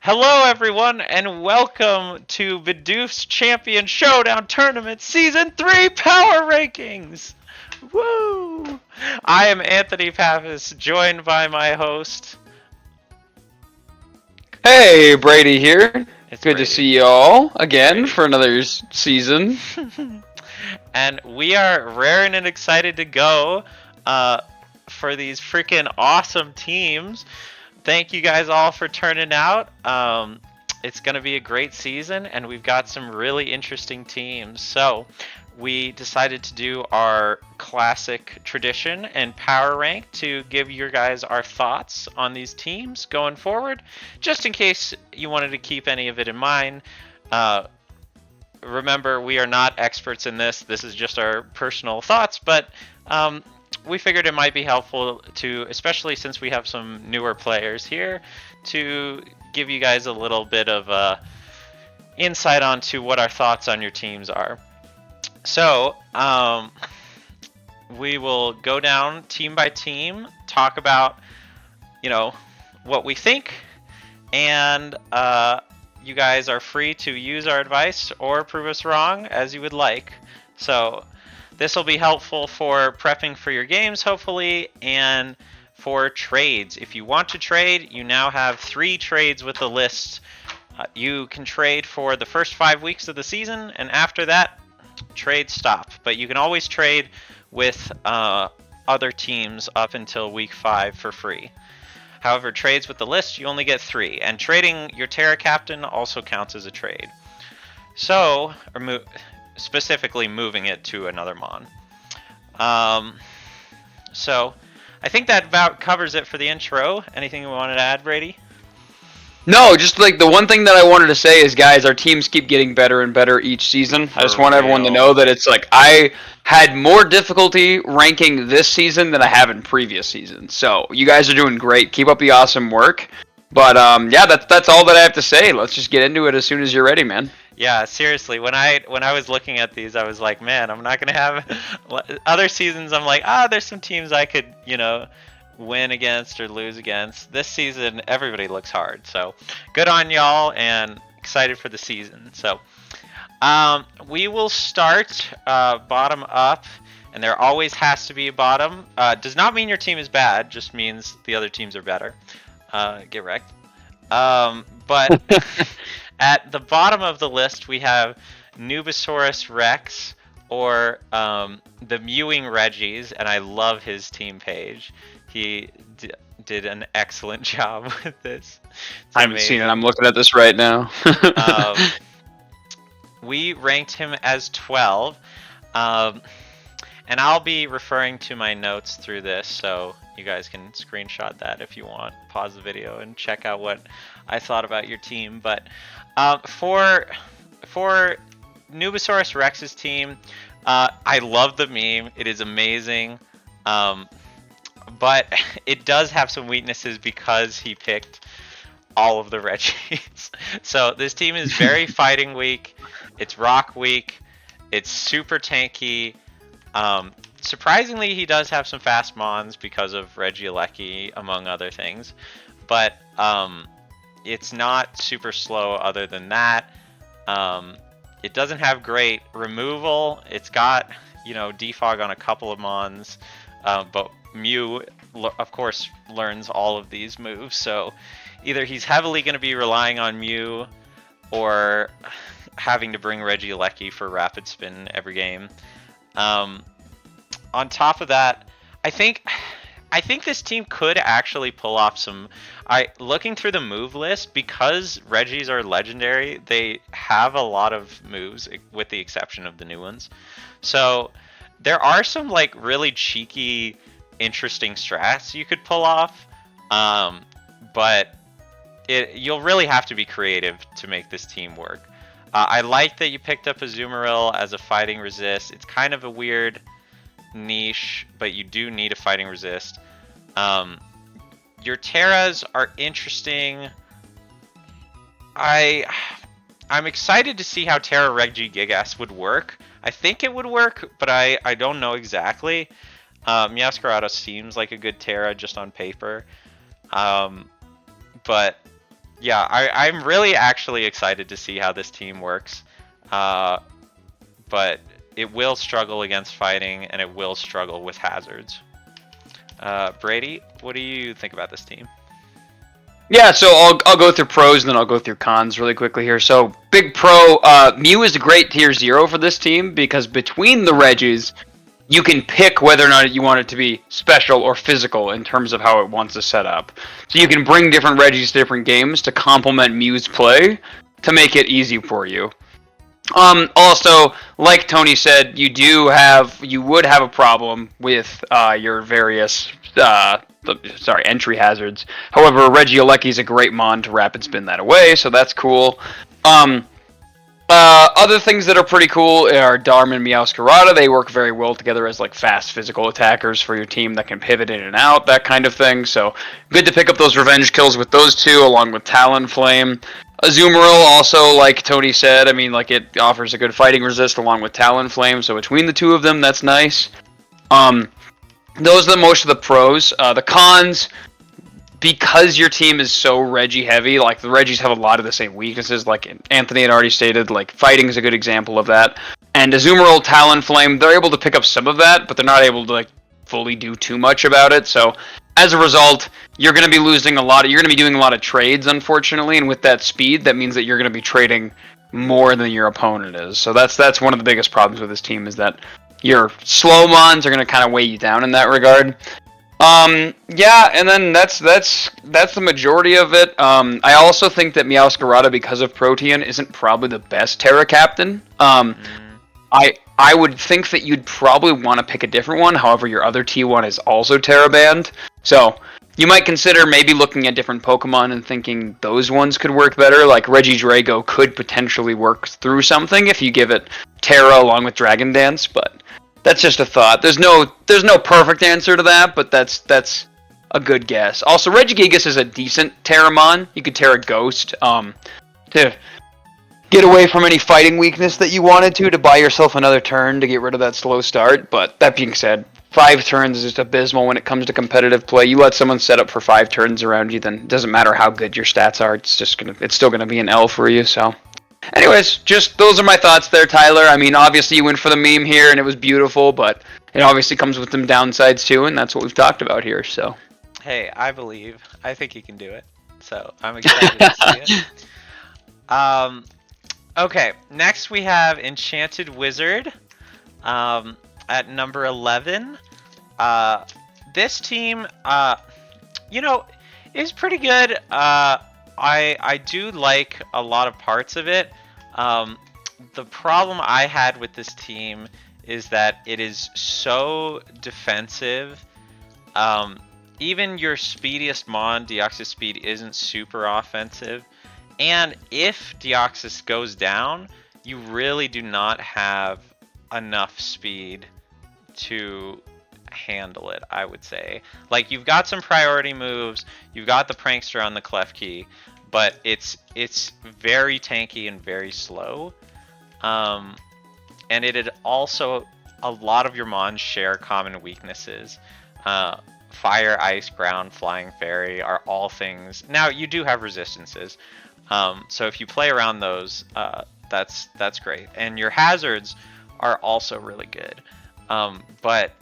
Hello, everyone, and welcome to Bidoof's Champion Showdown Tournament Season 3 Power Rankings! Woo! I am Anthony Pappas, joined by my host. Hey, Brady here. It's Good to Brady. see you all again Brady. for another season. And we are raring and excited to go for these freaking awesome teams. Thank you guys all for turning out. It's going to be a great season, and we've got some really interesting teams. So, we decided to do our classic tradition and power rank to give you guys our thoughts on these teams going forward, just in case you wanted to keep any of it in mind. Remember, we are not experts in this. This is just our personal thoughts, but we figured it might be helpful to, especially since we have some newer players here, to give you guys a little bit of insight onto what our thoughts on your teams are. So, we will go down team by team, talk about, what we think, and you guys are free to use our advice or prove us wrong as you would like. So, this will be helpful for prepping for your games, hopefully, and for trades. If you want to trade, you now have 3 trades with the list. You can trade for the first 5 weeks of the season, and after that, trades stop. But you can always trade with other teams up until week 5 for free. However, trades with the list, you only get 3. And trading your Terra Captain also counts as a trade. So, specifically moving it to another Mon. So, I think that about covers it for the intro. Anything you wanted to add, Brady? No, just like the one thing that I wanted to say is, guys, our teams keep getting better and better each season. I just want everyone to know that it's like I had more difficulty ranking this season than I have in previous seasons. So you guys are doing great. Keep up the awesome work. But yeah, that's all that I have to say. Let's just get into it as soon as you're ready, man. Yeah, seriously. When I was looking at these, I was like, man, I'm not gonna have other seasons. I'm like, there's some teams I could, win against or lose against. This season, everybody looks hard. So, good on y'all, and excited for the season. So, we will start bottom up, and there always has to be a bottom. Does not mean your team is bad, just means the other teams are better. Get wrecked. But at the bottom of the list, we have Noobisaurus Rex, or the Mewing Reggies, and I love his team page. He did an excellent job with this. I haven't seen it. I'm looking at this right now. We ranked him as 12. And I'll be referring to my notes through this, so you guys can screenshot that if you want. Pause the video and check out what I thought about your team. But for Noobisaurus Rex's team, I love the meme. It is amazing. But it does have some weaknesses because he picked all of the Reggies. So this team is very fighting weak. It's rock weak. It's super tanky. Surprisingly, he does have some fast mons because of Regieleki, among other things. But it's not super slow other than that. It doesn't have great removal. It's got, defog on a couple of mons. But Mew, of course, learns all of these moves. So either he's heavily going to be relying on Mew or having to bring Regieleki for rapid spin every game. On top of that, I think this team could actually pull off some. Looking through the move list, because Reggies are legendary, they have a lot of moves, with the exception of the new ones. So there are some really cheeky, interesting strats you could pull off, but you'll really have to be creative to make this team work. I like that you picked up Azumarill as a fighting resist. It's kind of a weird niche, but you do need a fighting resist. Your Terras are interesting. I'm excited to see how Terra Regigigas would work. I think it would work, but I don't know exactly. Meowscarado seems like a good Terra just on paper. But Yeah, I'm really actually excited to see how this team works. But it will struggle against fighting, and it will struggle with hazards. Brady, what do you think about this team? Yeah, so I'll go through pros and then I'll go through cons really quickly here. So big pro, Mew is a great tier 0 for this team because between the Regis, you can pick whether or not you want it to be special or physical in terms of how it wants to set up. So you can bring different Regis to different games to complement Mew's play to make it easy for you. Also, like Tony said, you would have a problem with your various entry hazards. However, Regieleki is a great mon to rapid spin that away, so that's cool. Other things that are pretty cool are Darm and Meowscarada. They work very well together as like fast physical attackers for your team that can pivot in and out, that kind of thing. So good to pick up those revenge kills with those two, along with Talonflame. Azumarill also, like Tony said, I mean, like it offers a good fighting resist along with Talonflame. So between the two of them, that's nice. Those are most of the pros. The cons, because your team is so Regi heavy, like the Regis have a lot of the same weaknesses, like Anthony had already stated, like fighting is a good example of that. And Azumarill, Talonflame, they're able to pick up some of that, but they're not able to like fully do too much about it. So as a result, you're going to be losing a lot. You're going to be doing a lot of trades, unfortunately, and with that speed, that means that you're going to be trading more than your opponent is. So that's one of the biggest problems with this team is that your slow mons are going to kind of weigh you down in that regard. Yeah, and then that's the majority of it. I also think that Meowscarada, because of Protean, isn't probably the best Terra captain. I would think that you'd probably want to pick a different one. However, your other T1 is also Terra banned, so you might consider maybe looking at different Pokemon and thinking those ones could work better. Like Regidrago could potentially work through something if you give it Terra along with Dragon Dance, but that's just a thought. There's no perfect answer to that, but that's a good guess. Also, Regigigas is a decent Terramon. You could Terra Ghost to get away from any fighting weakness that you wanted to buy yourself another turn to get rid of that slow start. But that being said, 5 turns is just abysmal when it comes to competitive play. You let someone set up for 5 turns around you, then it doesn't matter how good your stats are. It's still gonna be an L for you. So. Anyways, just those are my thoughts there, Tyler. I mean, obviously you went for the meme here, and it was beautiful, but it obviously comes with some downsides too, and that's what we've talked about here. So, hey, I believe. I think he can do it. So I'm excited to see it. Okay, next we have Enchanted Wizard at number 11. This team, is pretty good. I do like a lot of parts of it. The problem I had with this team is that it is so defensive. Even your speediest Mon, Deoxys Speed, isn't super offensive. And if Deoxys goes down, you really do not have enough speed to handle it, I would say. Like, you've got some priority moves, you've got the Prankster on the Klefki, but it's very tanky and very slow. And it also, a lot of your Mons share common weaknesses. Fire, Ice, Ground, Flying Fairy are all things. Now, you do have resistances. So if you play around those, that's great. And your hazards are also really good. But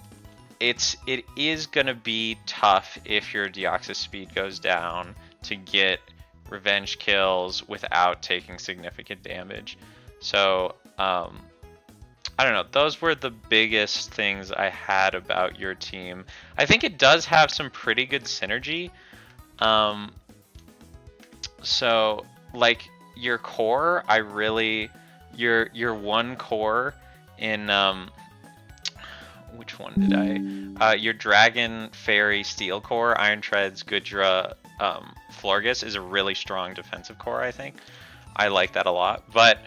it is going to be tough if your Deoxys speed goes down to get revenge kills without taking significant damage. So, I don't know. Those were the biggest things I had about your team. I think it does have some pretty good synergy. So, like, your core, your one core in, which one did your Dragon, Fairy, Steel core, Iron Treads, Goodra, Florges is a really strong defensive core, I think. I like that a lot. But,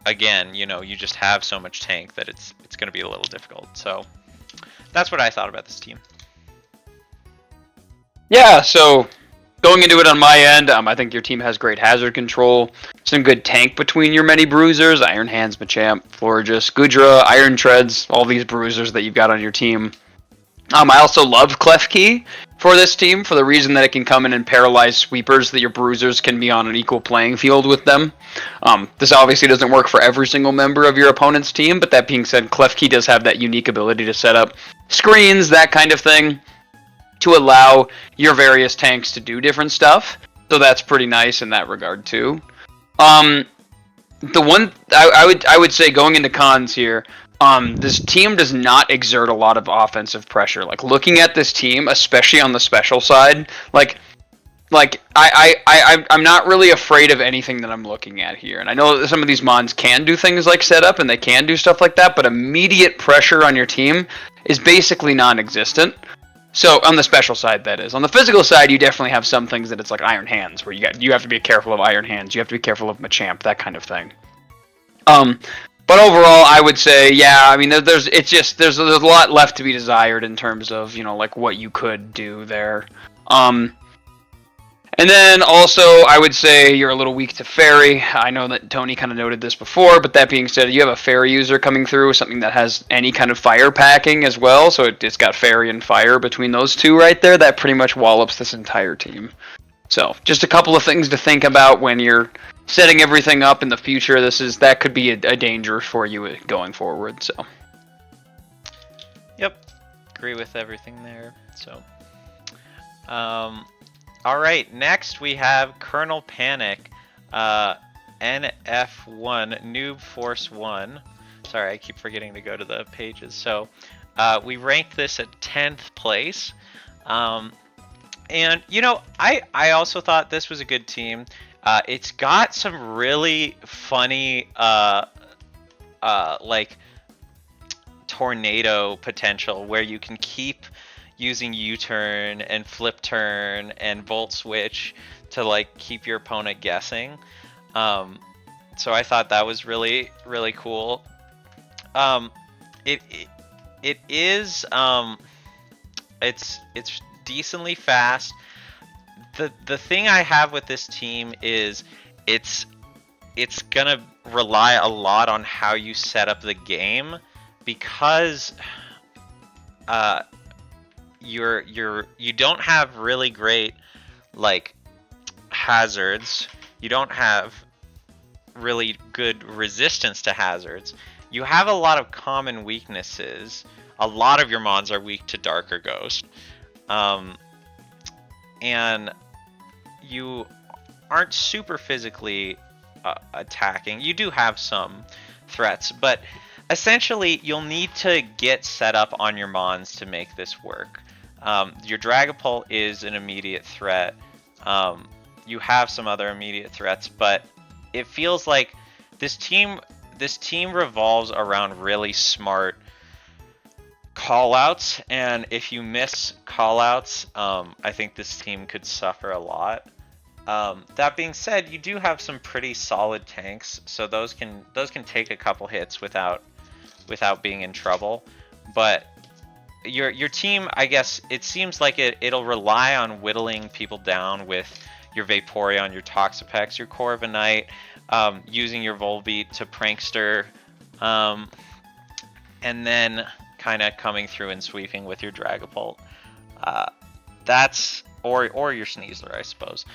again, you just have so much tank that it's going to be a little difficult. So, that's what I thought about this team. Yeah, so going into it on my end, I think your team has great hazard control, some good tank between your many bruisers, Iron Hands, Machamp, Florges, Goodra, Iron Treads, all these bruisers that you've got on your team. I also love Klefki for this team, for the reason that it can come in and paralyze sweepers, that your bruisers can be on an equal playing field with them. This obviously doesn't work for every single member of your opponent's team, but that being said, Klefki does have that unique ability to set up screens, that kind of thing, to allow your various tanks to do different stuff. So that's pretty nice in that regard too. The one I would say going into cons here, this team does not exert a lot of offensive pressure. Like, looking at this team, especially on the special side, I'm not really afraid of anything that I'm looking at here. And I know that some of these mons can do things like setup, and they can do stuff like that, but immediate pressure on your team is basically non-existent. So, on the special side, that is. On the physical side, you definitely have some things that it's like Iron Hands, where you have to be careful of Iron Hands, you have to be careful of Machamp, that kind of thing. But overall, I would say, yeah, I mean, there's a lot left to be desired in terms of, like, what you could do there. And then also, I would say you're a little weak to Fairy. I know that Tony kind of noted this before, but that being said, you have a Fairy user coming through, something that has any kind of fire packing as well, so it's got Fairy and Fire between those two right there. That pretty much wallops this entire team. So, just a couple of things to think about when you're setting everything up in the future. That could be a danger for you going forward. So, yep, agree with everything there. So, all right, next we have Kernel Panic, NF1 Noob Force 1. Sorry, I keep forgetting to go to the pages. So, we ranked this at 10th place. And, I also thought this was a good team. It's got some really funny, like, tornado potential where you can keep using U-turn and flip turn and volt switch to, like, keep your opponent guessing. So I thought that was really, really cool. It is, it's decently fast. The thing I have with this team is it's gonna rely a lot on how you set up the game, because you don't have really great, like, hazards. You don't have really good resistance to hazards. You have a lot of common weaknesses. A lot of your mons are weak to Darker Ghost. And you aren't super physically attacking. You do have some threats, but essentially you'll need to get set up on your mons to make this work. Your Dragapult is an immediate threat. You have some other immediate threats, but it feels like this team revolves around really smart callouts, and if you miss callouts, I think this team could suffer a lot. That being said, you do have some pretty solid tanks, so those can take a couple hits without being in trouble. But your team, I guess, it seems like it'll rely on whittling people down with your Vaporeon, your Toxapex, your Corviknight, using your Volbeat to prankster, and then kind of coming through and sweeping with your Dragapult. That's or your Sneasler, I suppose.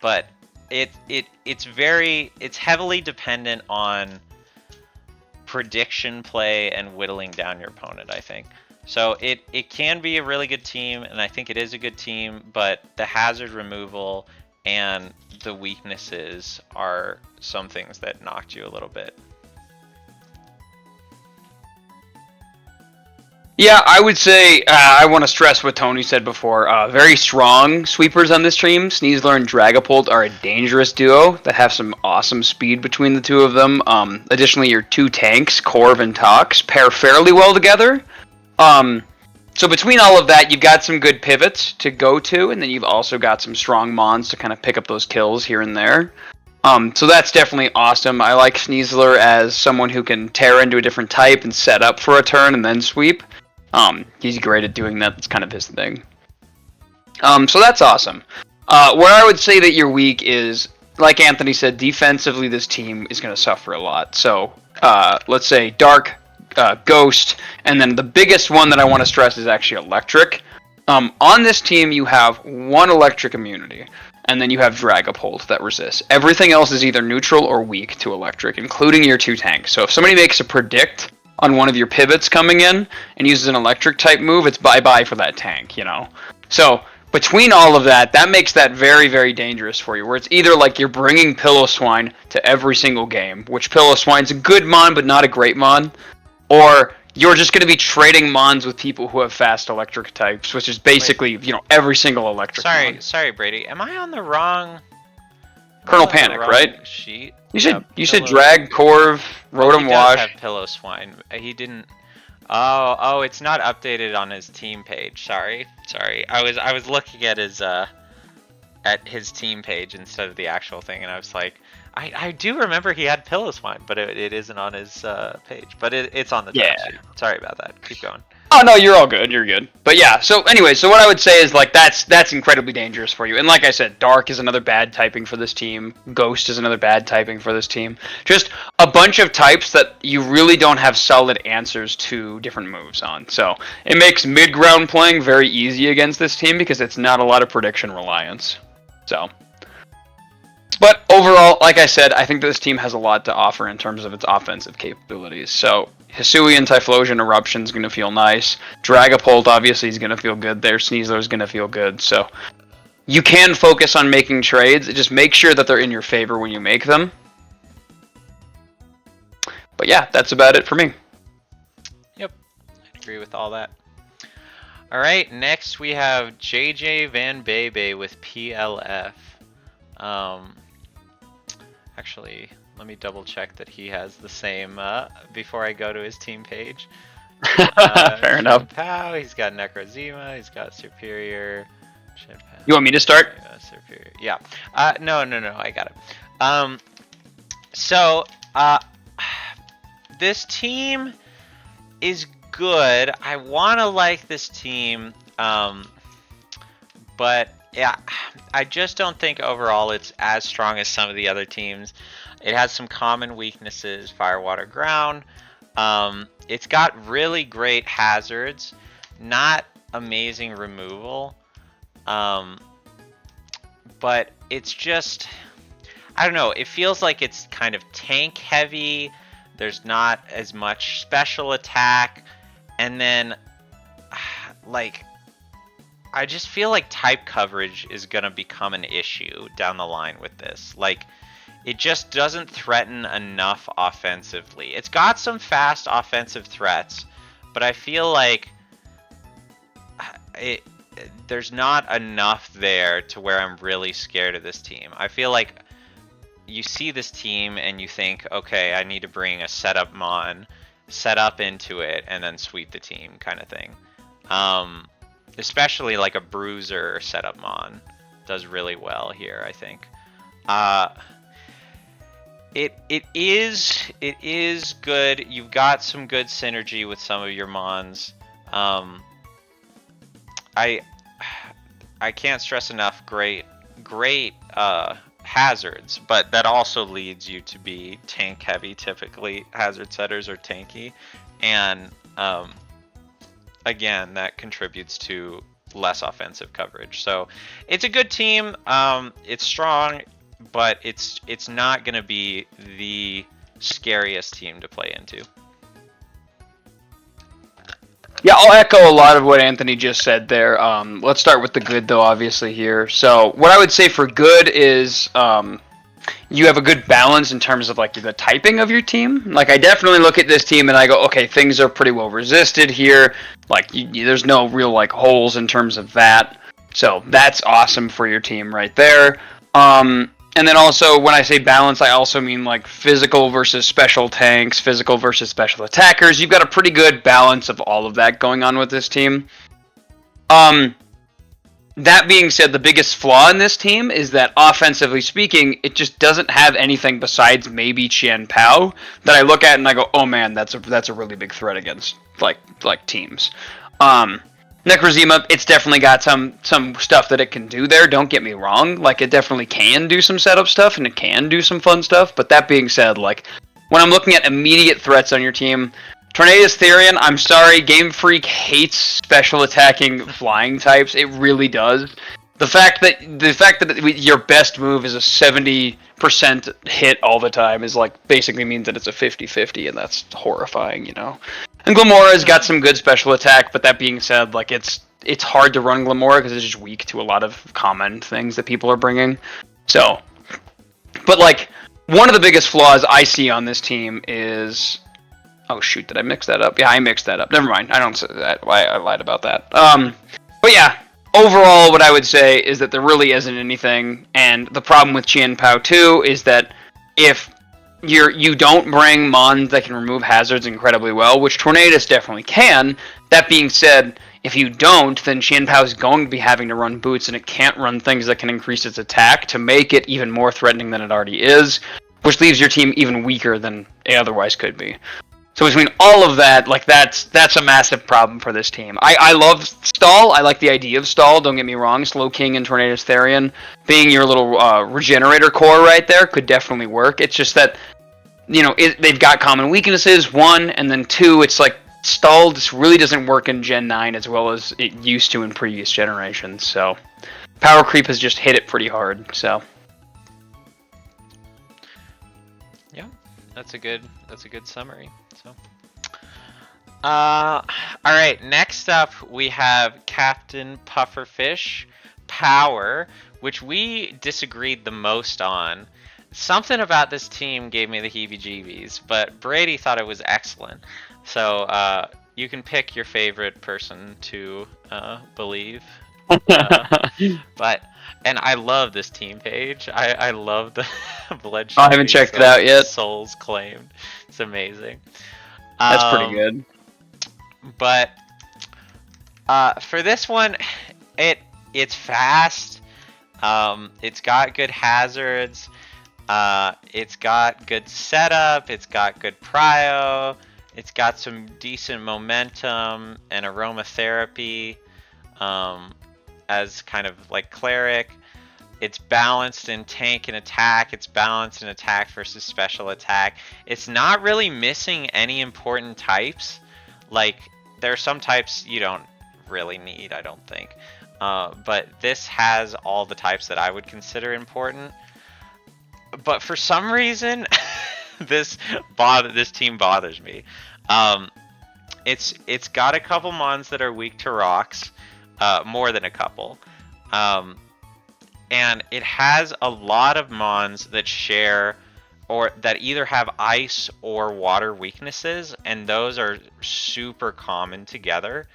But it's heavily dependent on prediction play and whittling down your opponent, I think. So it can be a really good team, and I think it is a good team, but the hazard removal and the weaknesses are some things that knocked you a little bit. Yeah, I would say I want to stress what Tony said before. Very strong sweepers on this team. Sneasler and Dragapult are a dangerous duo that have some awesome speed between the two of them. Additionally, your two tanks, Corv and Tox, pair fairly well together. So between all of that, you've got some good pivots to go to, and then you've also got some strong mons to kind of pick up those kills here and there. So that's definitely awesome. I like Sneasler as someone who can tear into a different type and set up for a turn and then sweep. He's great at doing that. That's kind of his thing. So that's awesome. Where I would say that you're weak is, like Anthony said, defensively this team is going to suffer a lot. So let's say Dark, Ghost, and then the biggest one that I want to stress is actually Electric. On this team, you have 1 electric immunity, and then you have Dragapult that resists. Everything else is either neutral or weak to electric, including your 2 tanks. So if somebody makes a predict on one of your pivots coming in and uses an electric type move, it's bye-bye for that tank, you know? So between all of that, that makes that very, very dangerous for you, where it's either like you're bringing Pillow-Swine to every single game, which Pillow-Swine's a good mon, but not a great mon, or you're just going to be trading mons with people who have fast electric types, which is basically, you know, every single electric mon. Sorry, Brady. Am I on the wrong... Kernel Panic, right? Sheet? You should Drag, Corv, Rotom Wash. He does have Pillow-Swine. He didn't... Oh, it's not updated on his team page. Sorry. I was looking at his team page instead of the actual thing, and I was like, I do remember he had Pillow-Swine, but it isn't on his page. But it's on the top sheet. Sorry about that. Keep going. Oh no, you're all good. You're good. But yeah. So anyway, so what I would say is like that's incredibly dangerous for you. And like I said, Dark is another bad typing for this team. Ghost is another bad typing for this team. Just a bunch of types that you really don't have solid answers to different moves on. So it makes mid-ground playing very easy against this team because it's not a lot of prediction reliance. So. But overall, like I said, I think this team has a lot to offer in terms of its offensive capabilities. So Hisuian, Typhlosion, Eruption is going to feel nice. Dragapult obviously is going to feel good there. Sneasler is going to feel good. So you can focus on making trades. Just make sure that they're in your favor when you make them. But yeah, that's about it for me. Yep, I agree with all that. All right, next we have JayJayVanBaeBae with PLF. Actually, let me double check that he has the same before I go to his team page. Fair enough. Pow, he's got Necrozema, he's got Superior. You want me to start? Superior. Yeah. No, I got it. This team is good. I want to like this team, but yeah, I just don't think overall it's as strong as some of the other teams. It has some common weaknesses, fire, water, ground. It's got really great hazards, not amazing removal. But it's just, I don't know, it feels like it's kind of tank heavy. There's not as much special attack. And then, like, I just feel like type coverage is going to become an issue down the line with this. Like, it just doesn't threaten enough offensively. It's got some fast offensive threats, but I feel like there's not enough there to where I'm really scared of this team. I feel like you see this team and you think, okay, I need to bring a setup mon, set up into it, and then sweep the team kind of thing. Especially like a bruiser setup mon does really well here, I think. It is good. You've got some good synergy with some of your mons. I can't stress enough great hazards, but that also leads you to be tank heavy. Typically hazard setters are tanky, and again, that contributes to less offensive coverage. So it's a good team. It's strong, but it's not going to be the scariest team to play into. Yeah, I'll echo a lot of what Anthony just said there. Let's start with the good, though, obviously, here. So what I would say for good is you have a good balance in terms of like the typing of your team. Like, I definitely look at this team and I go, okay, things are pretty well resisted here. Like, there's no real like holes in terms of that. So that's awesome for your team right there. And then also, when I say balance, I also mean like physical versus special tanks, physical versus special attackers. You've got a pretty good balance of all of that going on with this team. That being said, the biggest flaw in this team is that, offensively speaking, it just doesn't have anything besides maybe Qian Pao that I look at and I go, oh man, that's a really big threat against like teams. Necrozema, it's definitely got some stuff that it can do there, don't get me wrong. Like, it definitely can do some setup stuff, and it can do some fun stuff. But that being said, like, when I'm looking at immediate threats on your team, Tornadus Therian, I'm sorry, Game Freak hates special attacking flying types. It really does. The fact that your best move is a 70% hit all the time is like basically means that it's a 50-50, and that's horrifying, you know. And Glamora's got some good special attack, but that being said, like it's hard to run Glamora because it's just weak to a lot of common things that people are bringing. So, but like one of the biggest flaws I see on this team is, oh shoot, did I mix that up? Yeah, I mixed that up. Never mind. I don't say that. I lied about that. But yeah, overall, what I would say is that there really isn't anything, and the problem with Qian Pao 2 is that if you don't bring Mons that can remove hazards incredibly well, which Tornadus definitely can. That being said, if you don't, then Qian Pao is going to be having to run boots, and it can't run things that can increase its attack to make it even more threatening than it already is, which leaves your team even weaker than it otherwise could be. So between all of that, like that's a massive problem for this team. I love Stall. I like the idea of Stall. Don't get me wrong. Slow King and Tornadus Therian being your little regenerator core right there could definitely work. It's just that, you know, they've got common weaknesses. One, and then two, it's like Stall just really doesn't work in Gen 9 as well as it used to in previous generations. So power creep has just hit it pretty hard. So yeah, that's a good summary. So, all right. Next up, we have CaptPufferfish Power, which we disagreed the most on. Something about this team gave me the heebie-jeebies, but Brady thought it was excellent. So you can pick your favorite person to believe. And I love this team page. I love the bloodshed. I haven't checked it out yet. Souls claimed. It's amazing. That's pretty good. But for this one, it's fast. It's got good hazards. It's got good setup. It's got good prio. It's got some decent momentum and aromatherapy as kind of like cleric. It's balanced in tank and attack. It's balanced in attack versus special attack. It's not really missing any important types. Like, there are some types you don't really need, I don't think. But this has all the types that I would consider important. But for some reason, this team bothers me. It's got a couple mons that are weak to rocks, more than a couple. And it has a lot of mons that share or that either have ice or water weaknesses, and those are super common together.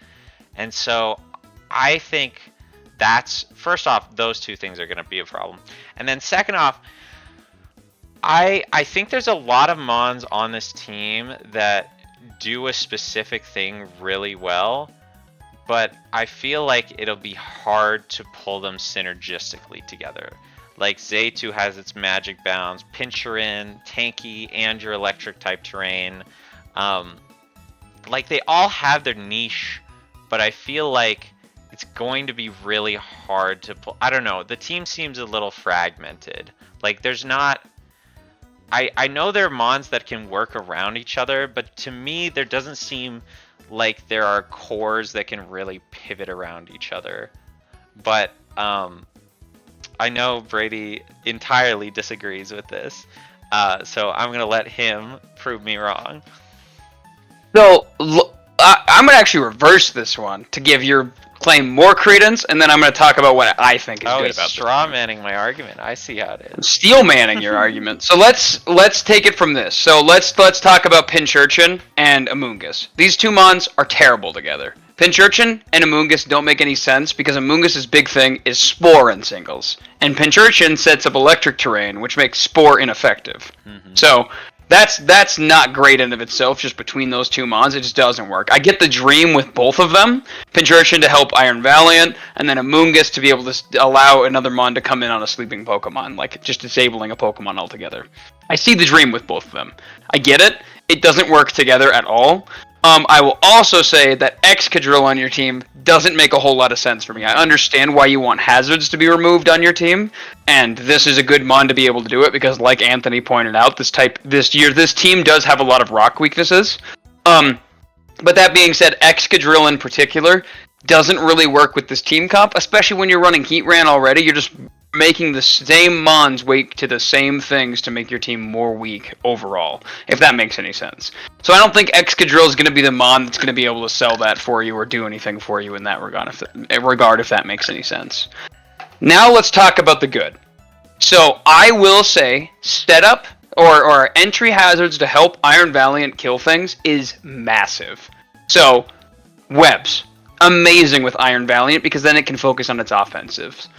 And so I think that's, first off, those two things are going to be a problem. And then second off, I think there's a lot of mons on this team that do a specific thing really well, but I feel like it'll be hard to pull them synergistically together. Like Zaytu has its magic bounds, Pincherin, tanky, and your electric type terrain. Like they all have their niche, but I feel like it's going to be really hard to pull. I don't know. The team seems a little fragmented. Like there's not. I know there are mons that can work around each other, but to me there doesn't seem like there are cores that can really pivot around each other. But I know Brady entirely disagrees with this, so I'm gonna let him prove me wrong. So I'm gonna actually reverse this one to give your claim more credence, and then I'm gonna talk about what I think is good about this. Straw manning my argument. I see how it is. Steel manning your argument. So let's take it from this. So let's talk about Pinchurchin and Amoonguss. These two mons are terrible together. Pinchurchin and Amoonguss don't make any sense because Amoonguss's big thing is Spore in singles, and Pinchurchin sets up electric terrain, which makes Spore ineffective. Mm-hmm. So that's not great in of itself, just between those two mons, it just doesn't work. I get the dream with both of them, Pinchurchin to help Iron Valiant, and then Amoonguss to be able to allow another mon to come in on a sleeping Pokemon, like just disabling a Pokemon altogether. I see the dream with both of them. I get it. It doesn't work together at all. I will also say that Excadrill on your team doesn't make a whole lot of sense for me. I understand why you want hazards to be removed on your team, and this is a good mon to be able to do it because, like Anthony pointed out, this team does have a lot of rock weaknesses. But that being said, Excadrill in particular doesn't really work with this team comp, especially when you're running Heatran already. You're just making the same mons wake to the same things to make your team more weak overall, if that makes any sense. So I don't think Excadrill is going to be the mon that's going to be able to sell that for you or do anything for you in that regard, if that makes any sense. Now let's talk about the good. So I will say setup or entry hazards to help Iron Valiant kill things is massive. So webs, amazing with Iron Valiant because then it can focus on its offensives.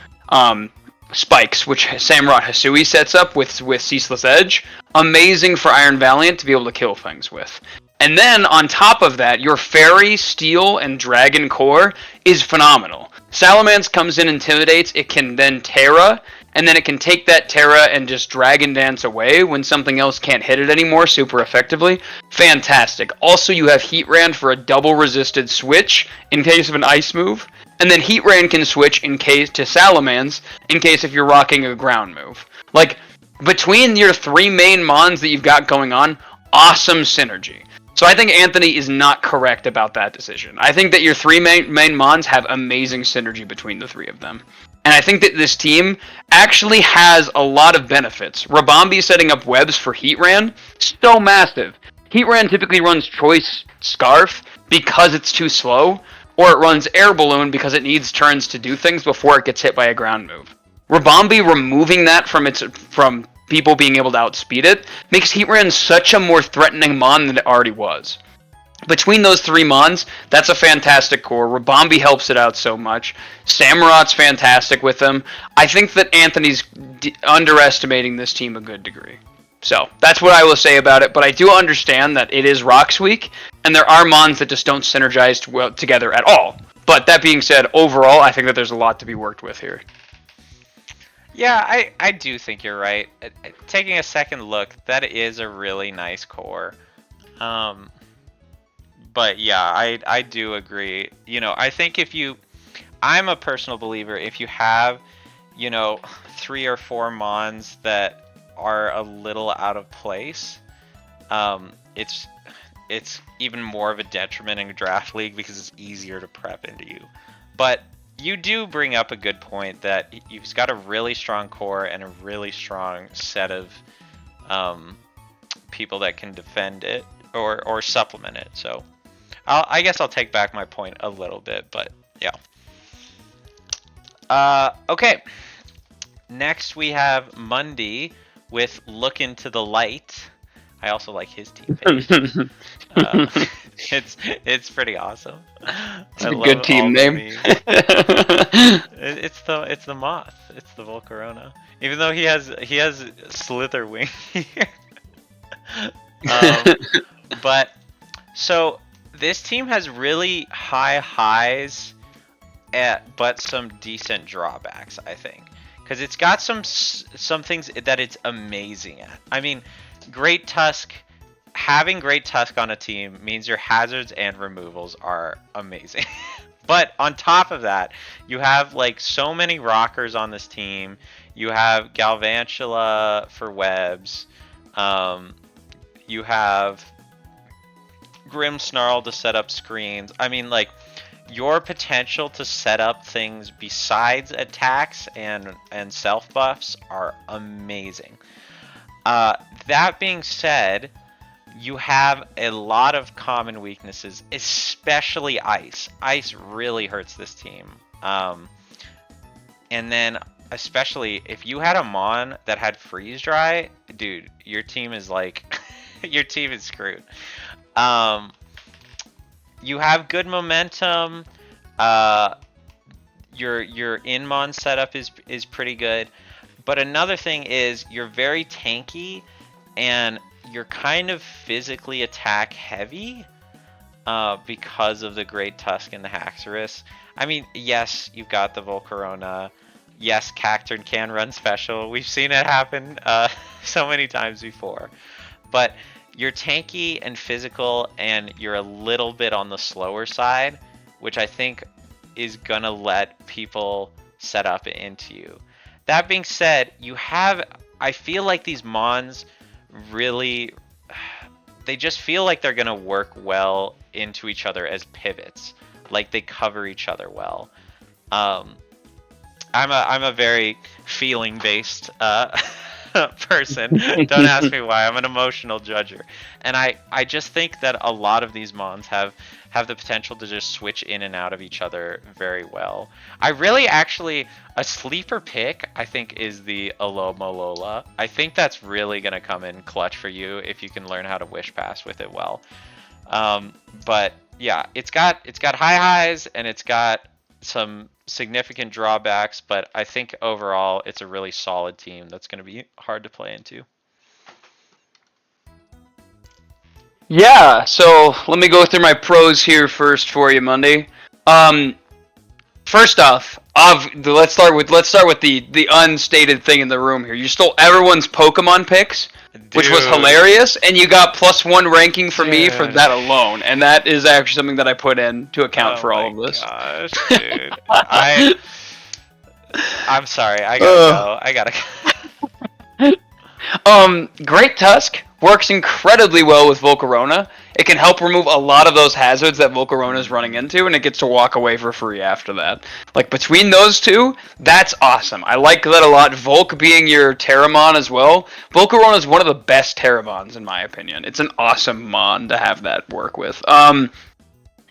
Spikes, which Samurott Hisui sets up with Ceaseless Edge, amazing for Iron Valiant to be able to kill things with. And then on top of that, your Fairy, Steel, and Dragon core is phenomenal. Salamence comes in, intimidates, it can then Terra, and then it can take that Terra and just Dragon Dance away when something else can't hit it anymore super effectively. Fantastic. Also, you have Heatran for a double resisted switch in case of an ice move. And then Heatran can switch in case to Salamence in case if you're rocking a ground move. Like, between your 3 main mons that you've got going on, awesome synergy. So I think Anthony is not correct about that decision. I think that your 3 main mons have amazing synergy between the 3 of them. And I think that this team actually has a lot of benefits. Rabambi setting up webs for Heatran, so massive. Heatran typically runs Choice Scarf because it's too slow, or it runs Air Balloon because it needs turns to do things before it gets hit by a ground move. Rabambi removing that from people being able to outspeed it makes Heatran such a more threatening mon than it already was. Between those 3 mons, that's a fantastic core. Rabambi helps it out so much. Samurott's fantastic with them. I think that Anthony's underestimating this team a good degree. So, that's what I will say about it, but I do understand that it is Rocks Week, and there are mons that just don't synergize well together at all. But that being said, overall, I think that there's a lot to be worked with here. Yeah, I do think you're right. Taking a second look, that is a really nice core. But yeah, I do agree. You know, I think I'm a personal believer, if you have, 3 or 4 mons that are a little out of place, it's even more of a detriment in a draft league because it's easier to prep into you. But you do bring up a good point that you've got a really strong core and a really strong set of people that can defend it or supplement it. So I guess I'll take back my point a little bit, but yeah. Okay. Next we have Mundie with Look Into the Light. I also like his team page. It's pretty awesome. It's a good team name. It's the moth. It's the Volcarona. Even though he has Slitherwing here. But so this team has really high highs but some decent drawbacks, I think. Because it's got some things that it's amazing at. I mean, Great Tusk, having Great Tusk on a team means your hazards and removals are amazing. But on top of that, you have like so many rockers on this team. You have Galvantula for webs. You have Grimmsnarl to set up screens. I mean, like, your potential to set up things besides attacks and self buffs are amazing. That being said, you have a lot of common weaknesses, especially ice. Ice really hurts this team. And then especially if you had a mon that had freeze dry, dude, your team is like your team is screwed. You have good momentum. Your in-mon setup is pretty good. But another thing is you're very tanky and you're kind of physically attack heavy because of the Great Tusk and the Haxorus. I mean, yes, you've got the Volcarona. Yes, Cacturn can run special. We've seen it happen so many times before. But you're tanky and physical, and you're a little bit on the slower side, which I think is going to let people set up into you. That being said, I feel like these mons really they just feel like they're gonna work well into each other as pivots. Like they cover each other well. I'm a very feeling based person. Don't ask me why. I'm an emotional judger, and I just think that a lot of these mons have the potential to just switch in and out of each other very well. I really actually a sleeper pick I think is the Alomolola. I think that's really gonna come in clutch for you if you can learn how to wish pass with it well. But yeah, it's got high highs and it's got some significant drawbacks, but I think overall it's a really solid team that's going to be hard to play into. Yeah, so let me go through my pros here first for you, Mundie. First off, let's start with the unstated thing in the room here. You stole everyone's Pokemon picks, which was hilarious, and you got +1 ranking for me for that alone, and that is actually something that I put in to account for all of this. Gosh, dude. I'm sorry. I gotta go. Great Tusk works incredibly well with Volcarona. It can help remove a lot of those hazards that Volcarona is running into, and it gets to walk away for free after that. Like, between those two, that's awesome. I like that a lot. Volk being your Terramon as well. Volcarona is one of the best Terramons, in my opinion. It's an awesome mon to have that work with.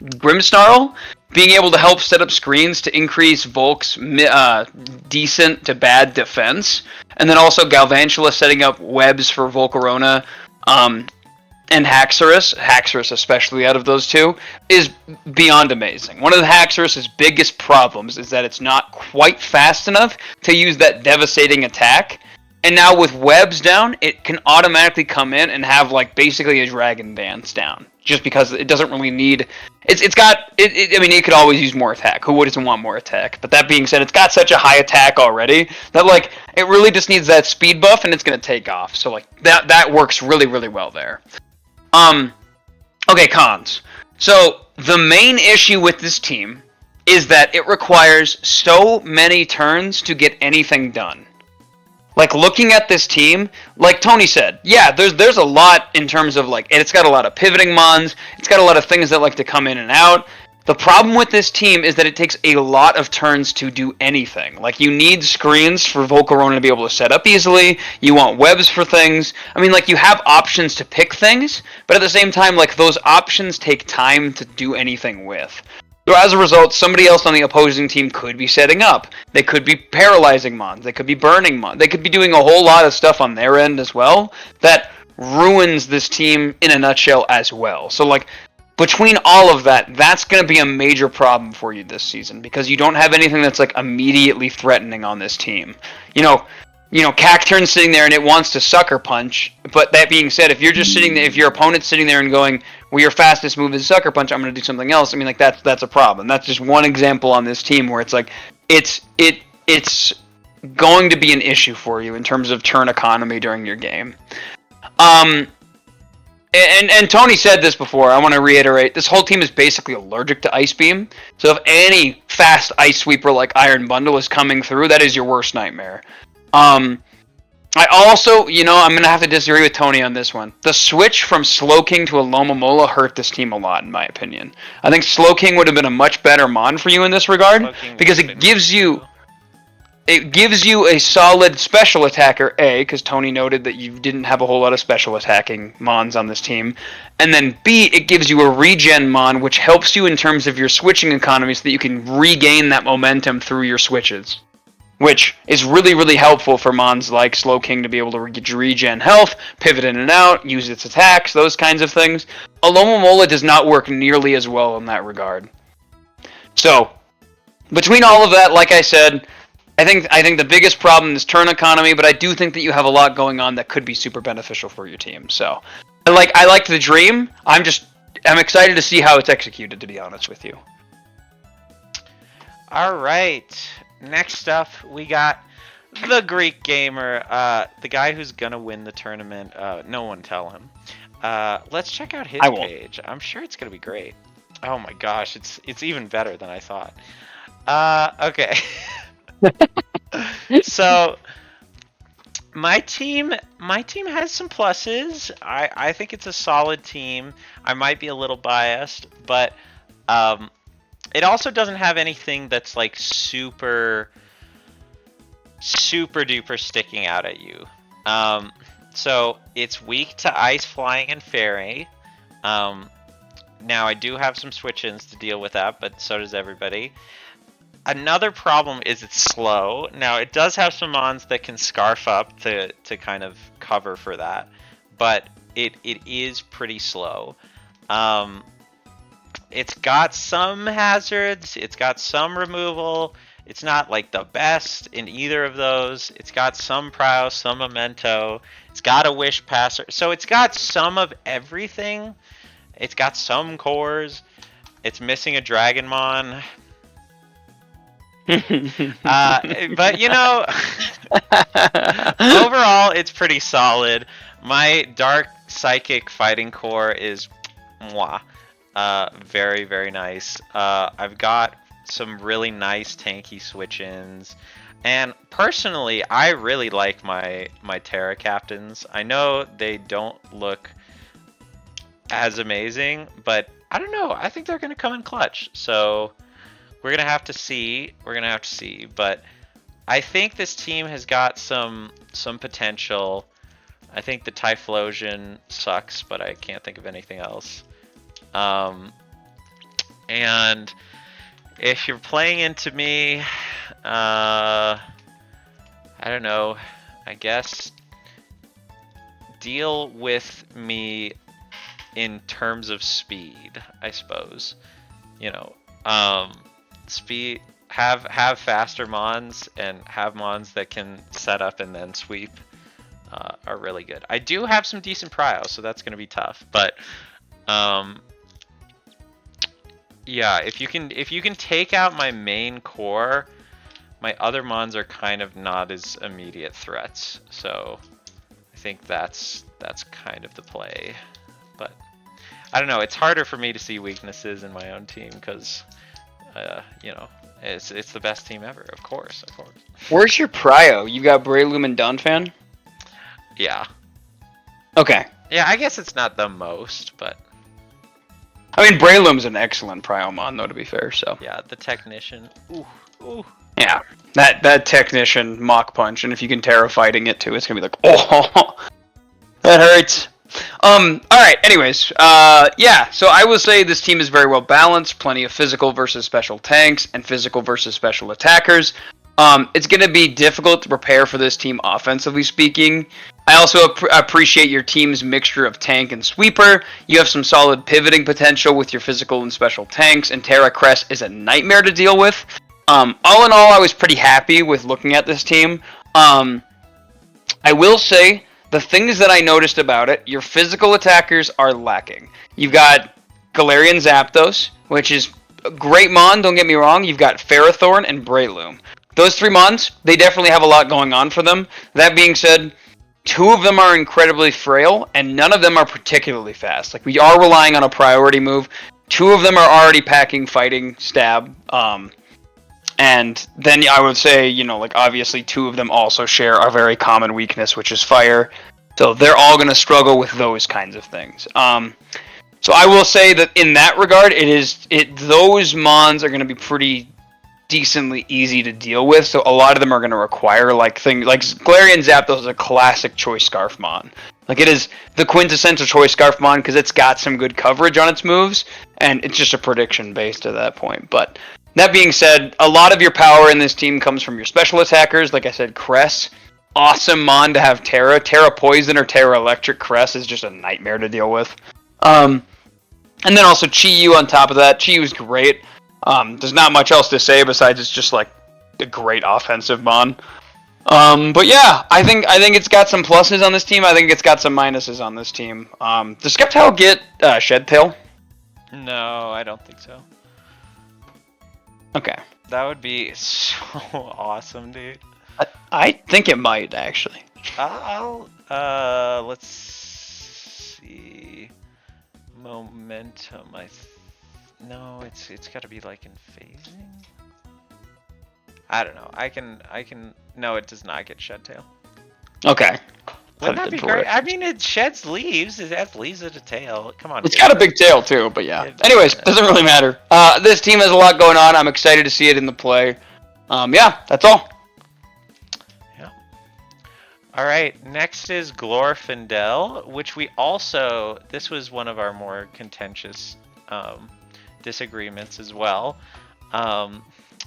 Grimmsnarl, being able to help set up screens to increase Volk's decent to bad defense. And then also Galvantula setting up webs for Volcarona, and Haxorus especially out of those two, is beyond amazing. One of the Haxorus's biggest problems is that it's not quite fast enough to use that devastating attack. And now with webs down, it can automatically come in and have like basically a Dragon Dance down. Just because it doesn't really need... I mean, it could always use more attack. Who doesn't want more attack? But that being said, it's got such a high attack already that like it really just needs that speed buff and it's going to take off. So like that works really, really well there. Okay, cons. So the main issue with this team is that it requires so many turns to get anything done. Like, looking at this team, like Tony said, yeah, there's a lot in terms of, like, it's got a lot of pivoting mons, it's got a lot of things that like to come in and out. The problem with this team is that it takes a lot of turns to do anything. Like, you need screens for Volcarona to be able to set up easily, you want webs for things. I mean, like, you have options to pick things, but at the same time, like, those options take time to do anything with. So as a result, somebody else on the opposing team could be setting up. They could be paralyzing mons. They could be burning mons. They could be doing a whole lot of stuff on their end as well that ruins this team in a nutshell as well. So, like, between all of that, that's going to be a major problem for you this season because you don't have anything that's, like, immediately threatening on this team. You know, Cacturn's sitting there and it wants to sucker punch, but that being said, if you're just sitting there, if your opponent's sitting there and going, well, your fastest move is sucker punch, I'm going to do something else, I mean, like, that's a problem. That's just one example on this team where it's like, it's going to be an issue for you in terms of turn economy during your game. And Tony said this before, I want to reiterate, this whole team is basically allergic to Ice Beam, so if any fast Ice Sweeper like Iron Bundle is coming through, that is your worst nightmare. I also, I'm going to have to disagree with Tony on this one. The switch from Slowking to Alomomola hurt this team a lot, in my opinion. I think Slowking would have been a much better mon for you in this regard, because it gives you a solid special attacker, A, because Tony noted that you didn't have a whole lot of special attacking mons on this team, and then B, it gives you a regen mon, which helps you in terms of your switching economy so that you can regain that momentum through your switches. Which is really, really helpful for mons like Slowking to be able to regen health, pivot in and out, use its attacks, those kinds of things. Alomomola does not work nearly as well in that regard. So, between all of that, like I said, I think the biggest problem is turn economy, but I do think that you have a lot going on that could be super beneficial for your team. So, I like the dream. I'm excited to see how it's executed, to be honest with you. All right. Next up, we got the Greek gamer, the guy who's gonna win the tournament. No one tell him. Let's check out his page. I'm sure it's gonna be great. Oh my gosh, it's even better than I thought. Okay. So My team has some pluses. I think it's a solid team. I might be a little biased, but um, it also doesn't have anything that's like super duper sticking out at you. So it's weak to ice, flying, and fairy. Um, Now I do have some switch-ins to deal with that, but so does everybody. Another problem is it's slow. Now it does have some mons that can scarf up to kind of cover for that, but it is pretty slow. Um, it's got some hazards, it's got some removal. It's not like the best in either of those. It's got some prowess, some memento. It's got a wish passer. So it's got some of everything. It's got some cores. It's missing a Dragonmon. But you know, overall, it's pretty solid. My Dark Psychic Fighting Core is mwah. Very, very nice. I've got some really nice tanky switch-ins. And personally, I really like my Terra captains. I know they don't look as amazing, but I don't know. I think they're going to come in clutch. So we're going to have to see. But I think this team has got some potential. I think the Typhlosion sucks, but I can't think of anything else. And if you're playing into me, I don't know. I guess deal with me in terms of speed, I suppose. You know, speed. Have faster mons and have mons that can set up and then sweep. Are really good. I do have some decent prio, so that's going to be tough. But yeah, if you can take out my main core, my other mons are kind of not as immediate threats. So I think that's kind of the play. But I don't know. It's harder for me to see weaknesses in my own team because you know, it's the best team ever. Of course. Where's your prio? You got Breloom and Dunfan? Yeah. Okay. Yeah, I guess it's not the most, but I mean, Breloom's an excellent Priomon, though, to be fair, so. yeah, the Technician. Ooh. Yeah, that Technician Mach Punch, and if you can Terra Fighting it, too, it's gonna be like, oh, that hurts. Alright, anyways, yeah, so I will say this team is very well balanced, plenty of physical versus special tanks, and physical versus special attackers. It's going to be difficult to prepare for this team offensively speaking. I also appreciate your team's mixture of tank and sweeper. You have some solid pivoting potential with your physical and special tanks, and Terra Crest is a nightmare to deal with. All in all, I was pretty happy with looking at this team. I will say, the things that I noticed about it, your physical attackers are lacking. You've got Galarian Zapdos, which is a great mon, don't get me wrong. You've got Ferrothorn and Breloom. Those three mons, they definitely have a lot going on for them. That being said, two of them are incredibly frail, and none of them are particularly fast. Like, we are relying on a priority move. Two of them are already packing Fighting Stab. And then I would say, you know, like, obviously two of them also share a very common weakness, which is Fire. So they're all going to struggle with those kinds of things. So I will say that in that regard, those mons are going to be pretty decently easy to deal with, so a lot of them are going to require things like Galarian Zapdos is a classic Choice Scarf mon. Like, it is the quintessential Choice Scarf mon because it's got some good coverage on its moves, and it's just a prediction based at that point. But that being said, a lot of your power in this team comes from your special attackers. Like I said, Cress, awesome mon to have Terra. Terra Poison or Terra Electric Cress is just a nightmare to deal with. And then also Chi-Yu on top of that. Chi-Yu's great. There's not much else to say besides it's just like a great offensive mon. But yeah, I think it's got some pluses on this team. I think it's got some minuses on this team. Does Sceptile get Shed Tail? No, I don't think so. Okay. That would be so awesome, dude. I think it might actually. Let's see. Momentum. No, it's got to be like in phasing. I don't know. I can. No, it does not get Shed Tail. Okay. Wouldn't that be great? I mean, it sheds leaves. It has leaves at a tail. Come on. It's got a big tail too, but yeah. It- Anyways, doesn't really matter. This team has a lot going on. I'm excited to see it in the play. Yeah, that's all. Yeah. All right. Next is Glorfindel, which we also. This was one of our more contentious disagreements as well.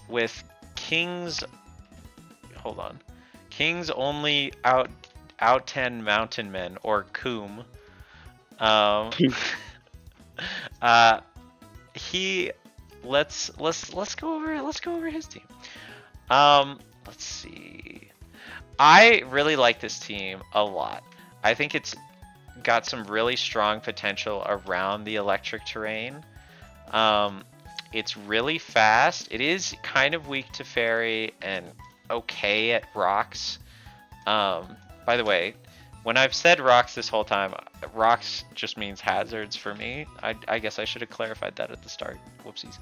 With King's. Hold on. King's only out 10 mountain men, or Coom. He let's go over his team. Let's see. I really like this team a lot. I think it's got some really strong potential around the electric terrain. It's really fast. It is kind of weak to fairy and okay at rocks. By the way, when I've said rocks this whole time, rocks just means hazards for me. I guess I should have clarified that at the start. Whoopsies.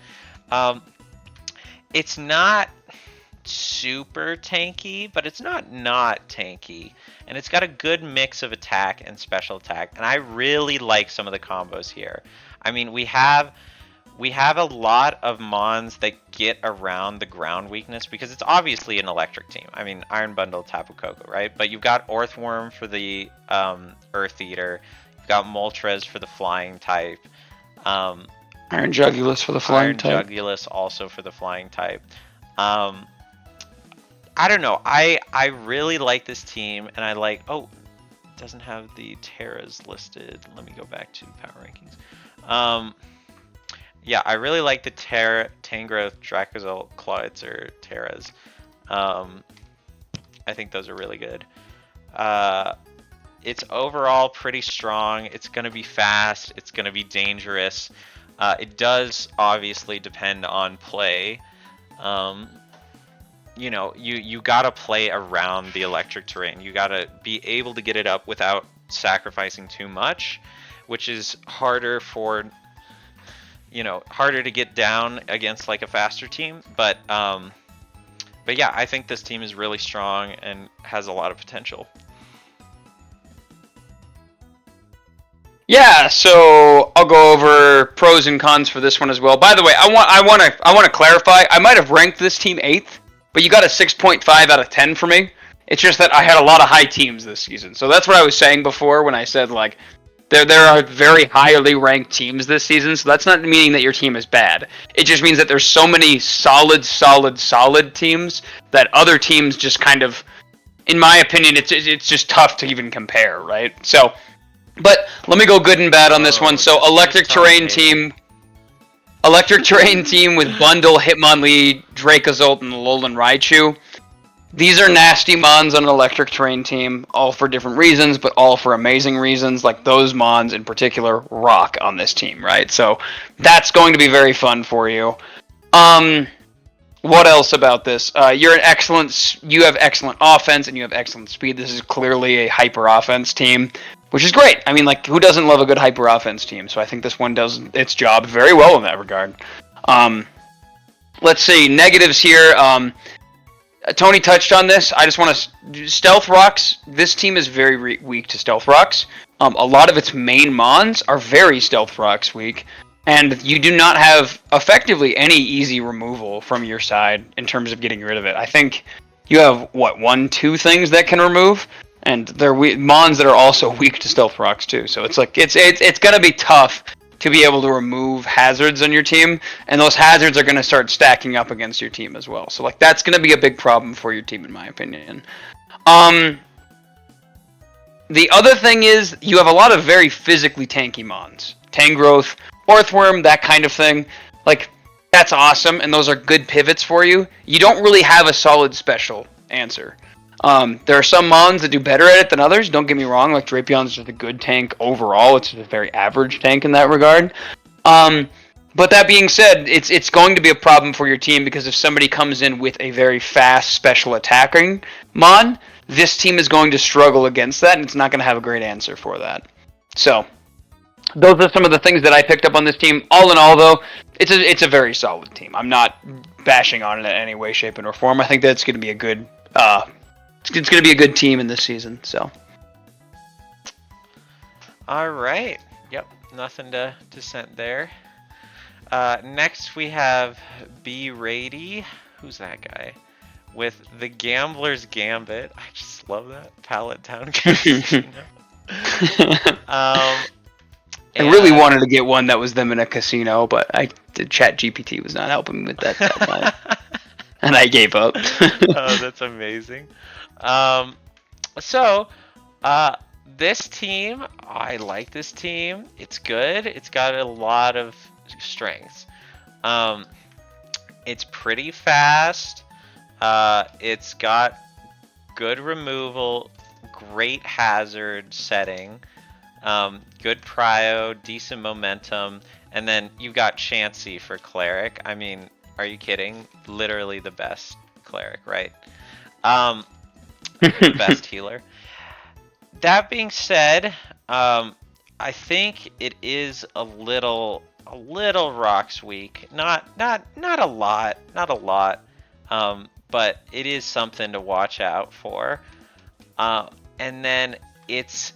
It's not super tanky, but it's not tanky. And it's got a good mix of attack and special attack. And I really like some of the combos here. I mean, we have a lot of mons that get around the ground weakness because it's obviously an electric team. I mean, Iron Bundle, Tapu Koko, right? But you've got Earthworm for the Earth Eater. You've got Moltres for the flying type. Iron Jugulus for the flying type. Iron Jugulus also for the flying type. I don't know. I really like this team, and I like... Oh, it doesn't have the Terras listed. Let me go back to Power Rankings. Yeah, I really like the Tangrowth, Dracozolt, Clawitzer, Terras. I think those are really good. It's overall pretty strong. It's going to be fast. It's going to be dangerous. It does obviously depend on play. You know, you got to play around the electric terrain. You got to be able to get it up without sacrificing too much, which is harder for... You know, harder to get down against like a faster team, but yeah, I think this team is really strong and has a lot of potential. Yeah, so I'll go over pros and cons for this one as well. By the way, I want to clarify. I might have ranked this team 8th, but you got a 6.5 out of 10 for me. It's just that I had a lot of high teams this season, so that's what I was saying before when I said like. There are very highly ranked teams this season, so that's not meaning that your team is bad. It just means that there's so many solid teams that other teams just kind of, in my opinion, it's just tough to even compare, right? So, but let me go good and bad on this one. So, electric terrain team with Bundle, Hitmonlee, Dracozolt, and Alolan Raichu. These are nasty mons on an electric terrain team, all for different reasons, but all for amazing reasons. Like those mons in particular rock on this team, right? So that's going to be very fun for you. What else about this? You have excellent offense and you have excellent speed. This is clearly a hyper offense team, which is great. I mean, like, who doesn't love a good hyper offense team? So I think this one does its job very well in that regard. Let's see, negatives here. Tony touched on this. I just want to... Stealth Rocks, this team is very weak to Stealth Rocks. A lot of its main mons are very Stealth Rocks weak. And you do not have, effectively, any easy removal from your side in terms of getting rid of it. I think you have, 2 things that can remove? And they're mons that are also weak to Stealth Rocks, too. So it's like, it's going to be tough to be able to remove hazards on your team, and those hazards are going to start stacking up against your team as well. So, like, that's going to be a big problem for your team, in my opinion. The other thing is, you have a lot of very physically tanky mons. Tangrowth, Earthworm, that kind of thing. Like, that's awesome, and those are good pivots for you. You don't really have a solid special answer. There are some mons that do better at it than others, don't get me wrong, like Drapion's just a good tank overall, it's a very average tank in that regard. But that being said, it's going to be a problem for your team, because if somebody comes in with a very fast special attacking mon, this team is going to struggle against that, and it's not going to have a great answer for that. So, those are some of the things that I picked up on this team. All in all, though, it's a very solid team. I'm not bashing on it in any way, shape, or form. I think that's going to be a good it's going to be a good team in this season. So. All right. Yep. Nothing to dissent there. Next we have B-rady. Who's that guy? With the Gambler's Gambit. I just love that. Pallet Town Casino. I really wanted to get one that was them in a casino, but ChatGPT was not helping me with that. And I gave up. Oh, that's amazing. This team, I like this team. It's good. It's got a lot of strengths. It's pretty fast. It's got good removal, great hazard setting, good prio, decent momentum, and then you got Chansey for cleric. I mean, are you kidding? Literally the best cleric, right? The best healer. That being said, I think it is a little rocks weak. Not a lot, but it is something to watch out for. And then it's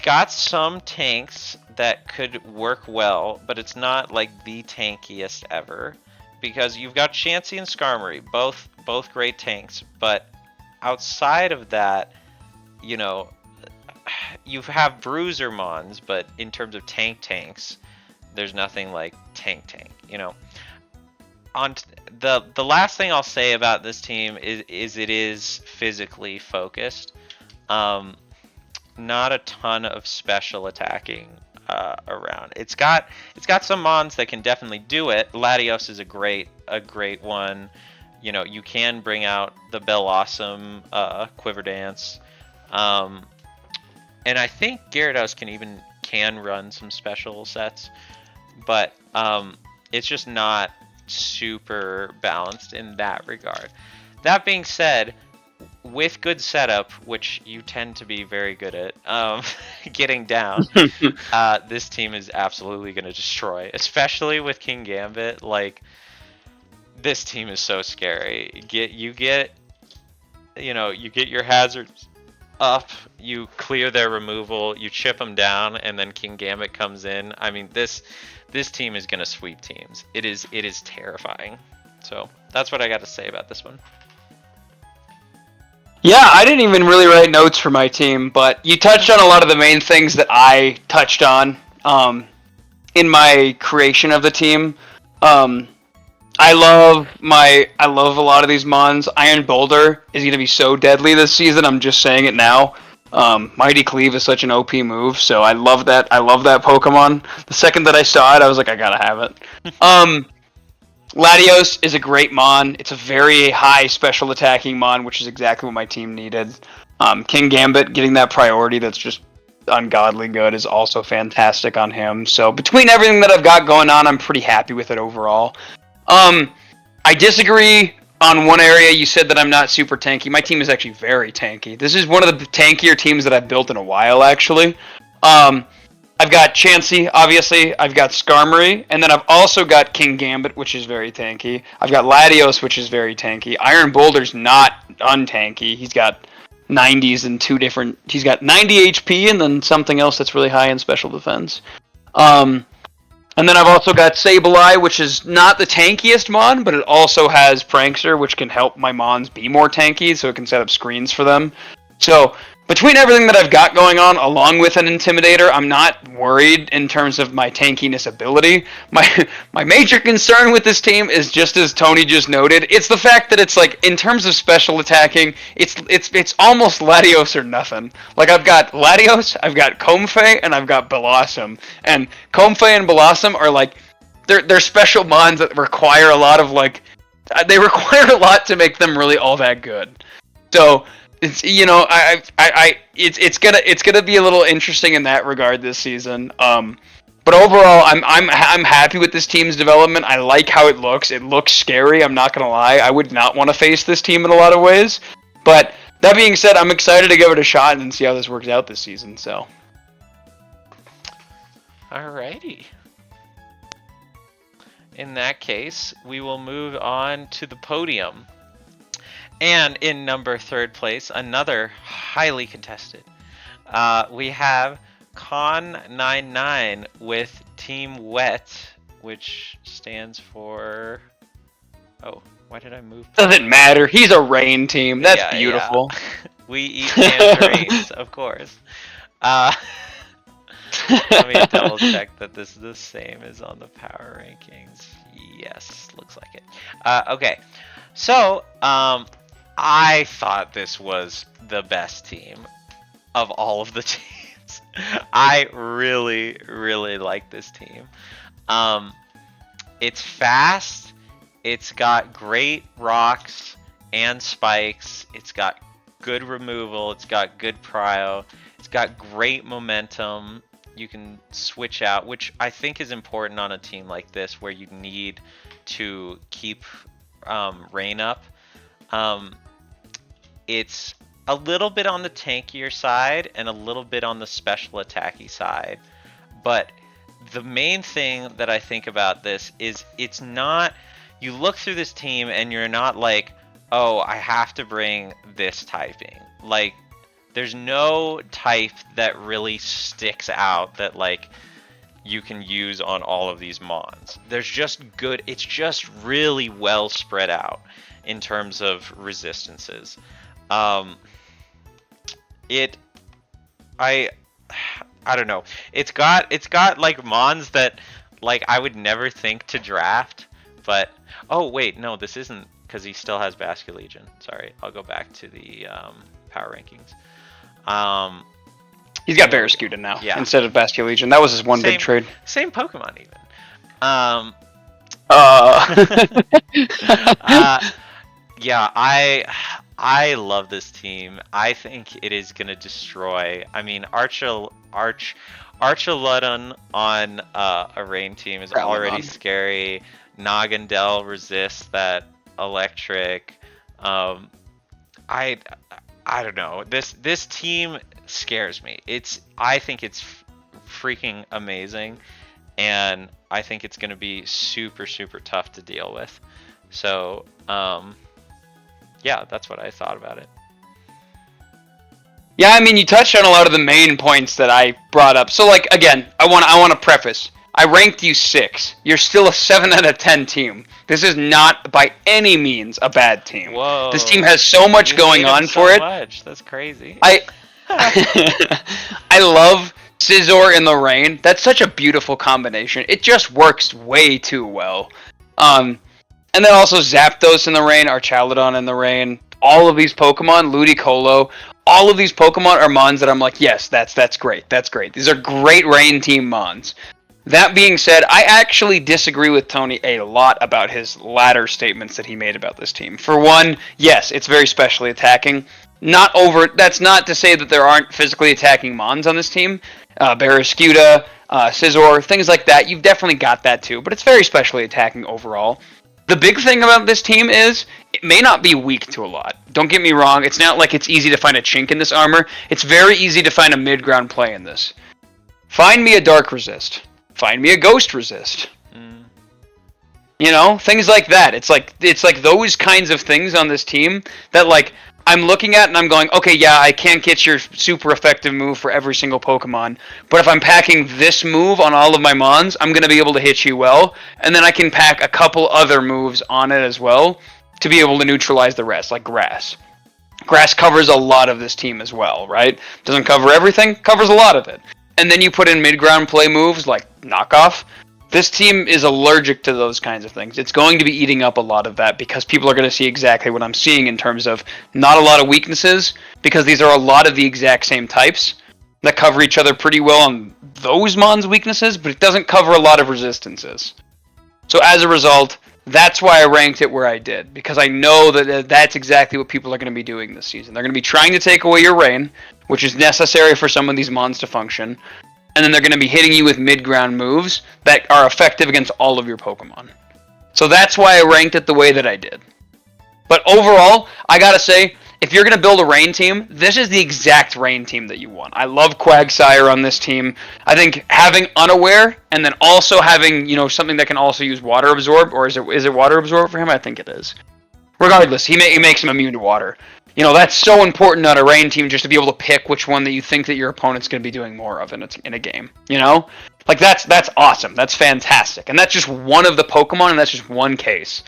got some tanks that could work well, but it's not like the tankiest ever, because you've got Chansey and Skarmory, both great tanks, but outside of that, you know, you have Bruiser Mons, but in terms of tanks, there's nothing like tank, you know. On the last thing I'll say about this team is it is physically focused. Not a ton of special attacking around. It's got some mons that can definitely do it. Latios is a great one. You know, you can bring out the Bellossom Quiver Dance. And I think Gyarados can run some special sets, but it's just not super balanced in that regard. That being said, with good setup, which you tend to be very good at getting down, this team is absolutely going to destroy, especially with King Gambit. Like, this team is so scary. You get your hazards up, you clear their removal, you chip them down, and then King Gambit comes in. I mean, this team is going to sweep teams. It is terrifying. So that's what I got to say about this one. Yeah, I didn't even really write notes for my team, but you touched on a lot of the main things that I touched on in my creation of the team. I love a lot of these mons. Iron Boulder is going to be so deadly this season. I'm just saying it now. Mighty Cleave is such an OP move, so I love that. I love that Pokemon. The second that I saw it, I was like, I gotta have it. Latios is a great mon. It's a very high special attacking mon, which is exactly what my team needed. King Gambit getting that priority that's just ungodly good is also fantastic on him. So between everything that I've got going on, I'm pretty happy with it overall. I disagree on one area. You said that I'm not super tanky. My team is actually very tanky. This is one of the tankier teams that I've built in a while, actually. I've got Chansey, obviously. I've got Skarmory, and then I've also got King Gambit, which is very tanky. I've got Latios, which is very tanky. Iron Boulder's not untanky. He's got 90s and he's got 90 HP and then something else that's really high in special defense. And then I've also got Sableye, which is not the tankiest mon, but it also has Prankster, which can help my mons be more tanky, so it can set up screens for them. So, between everything that I've got going on, along with an Intimidator, I'm not worried in terms of my tankiness ability. My major concern with this team is, just as Tony just noted, it's the fact that it's like, in terms of special attacking, it's almost Latios or nothing. Like, I've got Latios, I've got Comfey, and I've got Bellossom. And Comfey and Bellossom are like, they're special mons that require a lot of, like, they require a lot to make them really all that good. So, it's, you know, it's gonna be a little interesting in that regard this season. But overall, I'm happy with this team's development. I like how it looks. It looks scary. I'm not gonna lie. I would not want to face this team in a lot of ways. But that being said, I'm excited to give it a shot and see how this works out this season. So. Alrighty. In that case, we will move on to the podium. And in number 3rd place, another highly contested, we have Con99 with Team Wet, which stands for... Oh, why did I move? Doesn't matter. He's a rain team. That's beautiful. Yeah. We eat tangerines, of course. Let me double check that this is the same as on the power rankings. Yes, looks like it. Okay, so I thought this was the best team of all of the teams. I really, really like this team. It's fast. It's got great rocks and spikes. It's got good removal. It's got good prio. It's got great momentum. You can switch out, which I think is important on a team like this where you need to keep rain up. It's a little bit on the tankier side and a little bit on the special attacky side. But the main thing that I think about this is it's not... You look through this team and you're not like, oh, I have to bring this typing. Like, there's no type that really sticks out that, like, you can use on all of these mons. There's just good... It's just really well spread out in terms of resistances. I don't know. It's got like mons that like I would never think to draft, but oh wait, no, this isn't, because he still has Basket Legion. Sorry, I'll go back to the power rankings. He's got Barraskewda now instead of Basket Legion. That was his one big trade. Same Pokemon even. Yeah, I love this team. I think it is gonna destroy. I mean, Archaludon on a rain team is already scary. Nagandel resists that electric. I don't know. This team scares me. I think it's freaking amazing, and I think it's gonna be super tough to deal with. So yeah, that's what I thought about it. Yeah, I mean, you touched on a lot of the main points that I brought up. So, like, again, I want to preface. I ranked you 6. You're still a 7 out of 10 team. This is not by any means a bad team. Whoa! This team has so much going on for it. That's crazy. I love Scizor in the rain. That's such a beautiful combination. It just works way too well. And then also Zapdos in the rain, Archaludon in the rain, all of these Pokemon, Ludicolo, all of these Pokemon are mons that I'm like, yes, that's great, that's great. These are great rain team mons. That being said, I actually disagree with Tony a lot about his latter statements that he made about this team. For one, yes, it's very specially attacking. That's not to say that there aren't physically attacking mons on this team. Barraskewda, Scizor, things like that. You've definitely got that too, but it's very specially attacking overall. The big thing about this team is it may not be weak to a lot. Don't get me wrong, it's not like it's easy to find a chink in this armor. It's very easy to find a mid-ground play in this. Find me a Dark Resist. Find me a Ghost Resist. You know, things like that. It's like those kinds of things on this team that, like, I'm looking at and I'm going, okay, yeah, I can't get your super effective move for every single Pokemon, but if I'm packing this move on all of my Mons, I'm going to be able to hit you well, and then I can pack a couple other moves on it as well to be able to neutralize the rest, like Grass. Grass covers a lot of this team as well, right? Doesn't cover everything, covers a lot of it. And then you put in mid-ground play moves like Knockoff. This team is allergic to those kinds of things. It's going to be eating up a lot of that because people are going to see exactly what I'm seeing in terms of not a lot of weaknesses, because these are a lot of the exact same types that cover each other pretty well on those Mons' weaknesses, but it doesn't cover a lot of resistances. So as a result, that's why I ranked it where I did, because I know that that's exactly what people are going to be doing this season. They're going to be trying to take away your rain, which is necessary for some of these Mons to function. And then they're going to be hitting you with mid-ground moves that are effective against all of your Pokemon. So that's why I ranked it the way that I did. But overall, I gotta say, if you're going to build a rain team, this is the exact rain team that you want. I love Quagsire on this team. I think having Unaware, and then also having, you know, something that can also use Water Absorb, or is it Water Absorb for him? I think it is. regardless, he makes him immune to water. You know, that's so important on a rain team, just to be able to pick which one that you think that your opponent's going to be doing more of in a game. You know, like that's awesome. That's fantastic, and that's just one of the Pokemon, and that's just one case.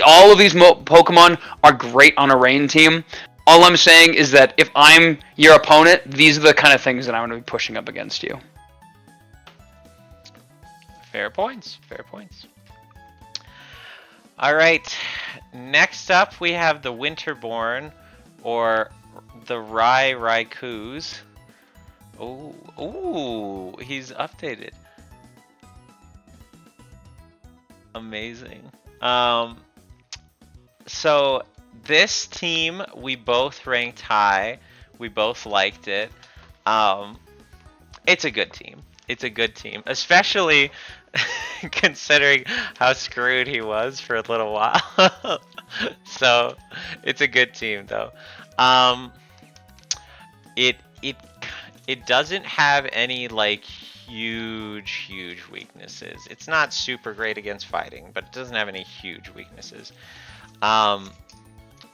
All of these Pokemon are great on a rain team. All I'm saying is that if I'm your opponent, these are the kind of things that I'm going to be pushing up against you. Fair points. Fair points. All right. Next up, we have the Winterborn, or the Raikus. Ooh, he's updated. Amazing. So this team, we both ranked high. We both liked it. It's a good team. It's a good team, especially considering how screwed he was for a little while. So it's a good team, though. It doesn't have any like huge weaknesses. It's not super great against fighting, but it doesn't have any huge weaknesses.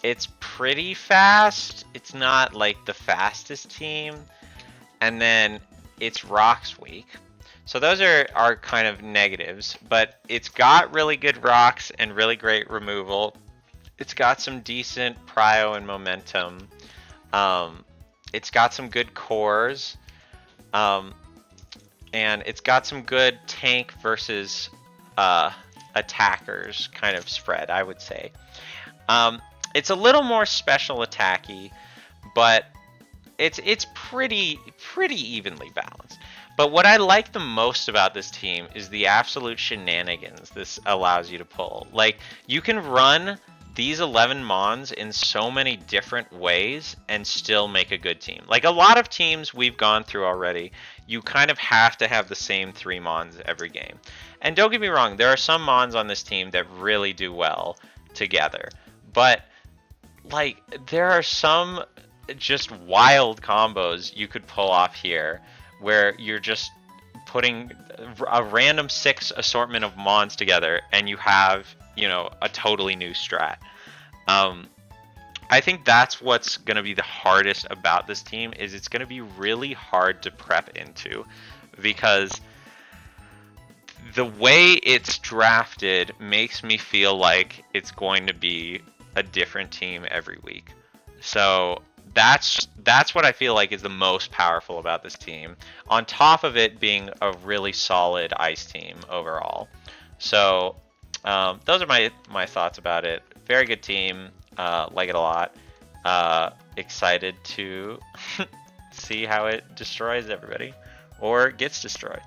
It's pretty fast. It's not like the fastest team, and then it's rocks weak. So those are kind of negatives, but it's got really good rocks and really great removal. It's got some decent prio and momentum. It's got some good cores. And it's got some good tank versus attackers kind of spread, I would say. It's a little more special attacky, but it's pretty evenly balanced. But what I like the most about this team is the absolute shenanigans this allows you to pull. Like, you can run these 11 Mons in so many different ways and still make a good team. Like, a lot of teams we've gone through already, you kind of have to have the same 3 Mons every game. And don't get me wrong, there are some Mons on this team that really do well together. But, like, there are some just wild combos you could pull off here, where you're just putting a random 6 assortment of Mons together and you have, you know, a totally new strat. I think that's what's going to be the hardest about this team, is it's going to be really hard to prep into, because the way it's drafted makes me feel like it's going to be a different team every week. So that's what I feel like is the most powerful about this team, on top of it being a really solid ice team overall. So those are my thoughts about it. Very good team. Like it a lot. Excited to see how it destroys everybody, or gets destroyed.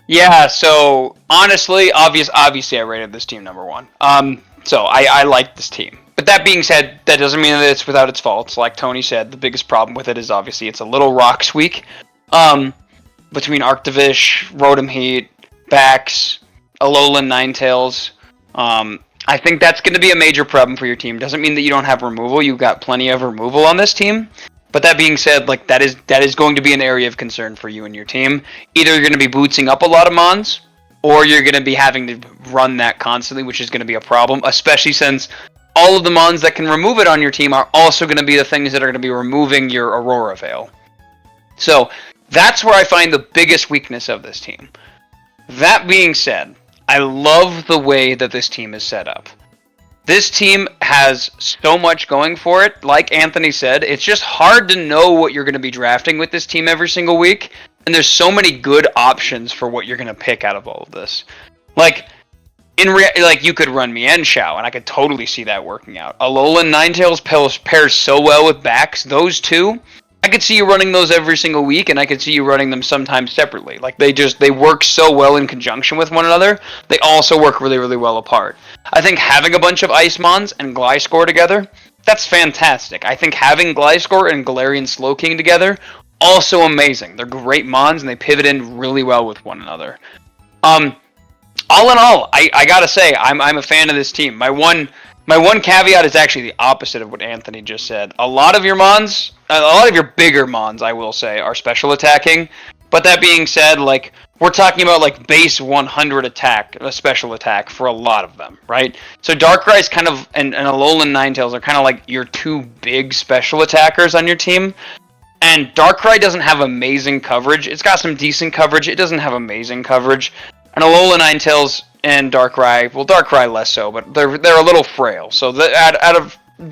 Yeah, so honestly, obviously I rated this team number 1. So I like this team. But that being said, that doesn't mean that it's without its faults. Like Tony said, the biggest problem with it is obviously it's a little rocks weak. Between Arctovish, Rotom Heat, Bax, Alolan Ninetales, I think that's going to be a major problem for your team. Doesn't mean that you don't have removal. You've got plenty of removal on this team. But that being said, like that is going to be an area of concern for you and your team. Either you're going to be bootsing up a lot of Mons, or you're going to be having to run that constantly, which is going to be a problem, especially since all of the Mons that can remove it on your team are also going to be the things that are going to be removing your Aurora Veil. So that's where I find the biggest weakness of this team. That being said, I love the way that this team is set up. This team has so much going for it. Like Anthony said, it's just hard to know what you're going to be drafting with this team every single week. And there's so many good options for what you're going to pick out of all of this. Like, you could run Mienshao, and I could totally see that working out. Alolan Ninetales pairs so well with Bax. Those two, I could see you running those every single week, and I could see you running them sometimes separately. Like, they work so well in conjunction with one another. They also work really, really well apart. I think having a bunch of Icemons and Gliscor together, that's fantastic. I think having Gliscor and Galarian Slowking together, also amazing. They're great Mons, and they pivot in really well with one another. All in all, I gotta say, I'm a fan of this team. My one caveat is actually the opposite of what Anthony just said. A lot of your Mons, a lot of your bigger Mons, I will say, are special attacking. But that being said, like, we're talking about like base 100 attack, a special attack for a lot of them, right? So Darkrai's kind of, and Alolan Ninetales are kind of like your two big special attackers on your team. And Darkrai doesn't have amazing coverage. It's got some decent coverage. It doesn't have amazing coverage. And Alolan Ninetales and Darkrai, well, Darkrai less so, but they're a little frail. So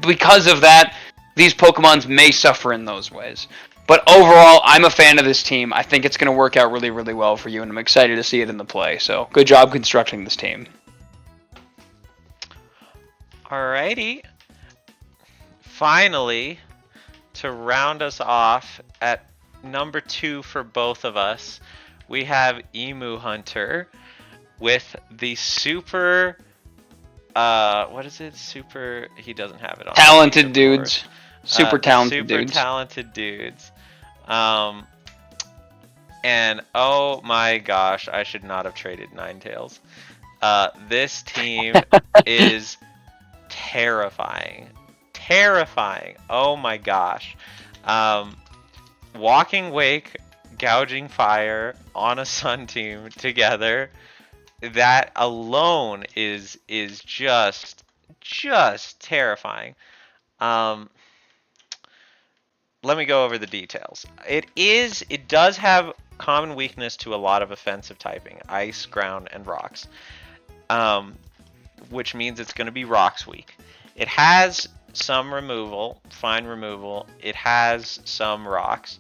because of that, these Pokemons may suffer in those ways. But overall, I'm a fan of this team. I think it's going to work out really, really well for you, and I'm excited to see it in the play. So, good job constructing this team. Alrighty. Finally, to round us off at number 2 for both of us, we have EmuHunter with the super... what is it? Super... He doesn't have it on. Talented dudes. Super talented dudes. Super talented dudes. And oh my gosh, I should not have traded Ninetales. This team is terrifying. Terrifying. Oh my gosh. Walking Wake, Gouging Fire on a Sun team together. That alone is just terrifying. Let me go over the details. It does have common weakness to a lot of offensive typing, ice, ground, and rocks, which means it's going to be rocks weak. It has some removal, fine removal. It has some rocks,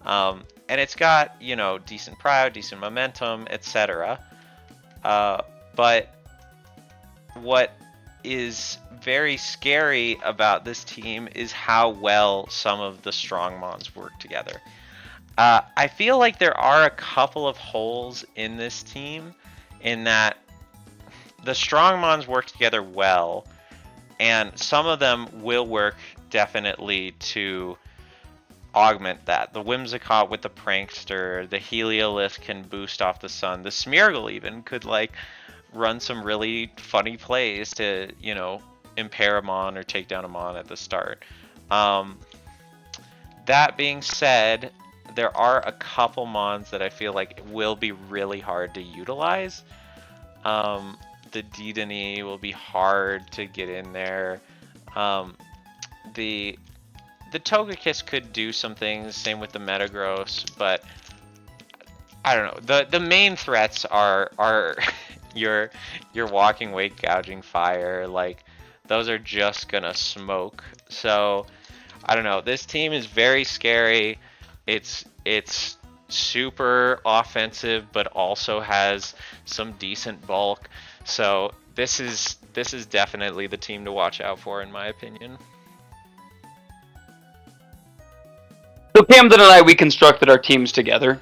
and it's got, you know, decent prio, decent momentum, etc. But what is very scary about this team is how well some of the strong mons work together. I feel like there are a couple of holes in this team in that the strong mons work together well, and some of them will work definitely to augment that. The Whimsicott with the Prankster, the Heliolisk can boost off the sun, the Smeargle even could like run some really funny plays to, you know, impair a mon or take down a mon at the start. That being said, there are a couple mons that I feel like will be really hard to utilize. The Dedenne will be hard to get in there. The Togekiss could do some things, same with the Metagross, but I don't know. The main threats are your Walking Wake, Gouging Fire, like those are just gonna smoke. So I don't know. This team is very scary. It's super offensive, but also has some decent bulk. So this is definitely the team to watch out for, in my opinion. So Camden and I, we constructed our teams together.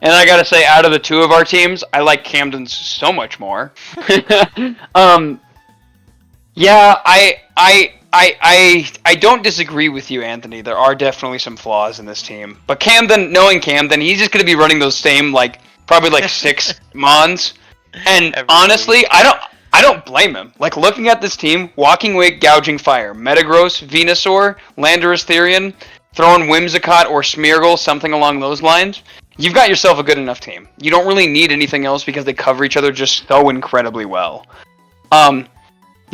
And I gotta say, out of the two of our teams, I like Camden's so much more. Yeah, I don't disagree with you, Anthony. There are definitely some flaws in this team. But Camden, knowing Camden, he's just gonna be running those same, like, probably like 6 mons. And honestly, I don't blame him. Like, looking at this team, Walking Wake, Gouging Fire, Metagross, Venusaur, Landorus Therian, throwing Whimsicott or Smeargle, something along those lines, you've got yourself a good enough team. You don't really need anything else because they cover each other just so incredibly well.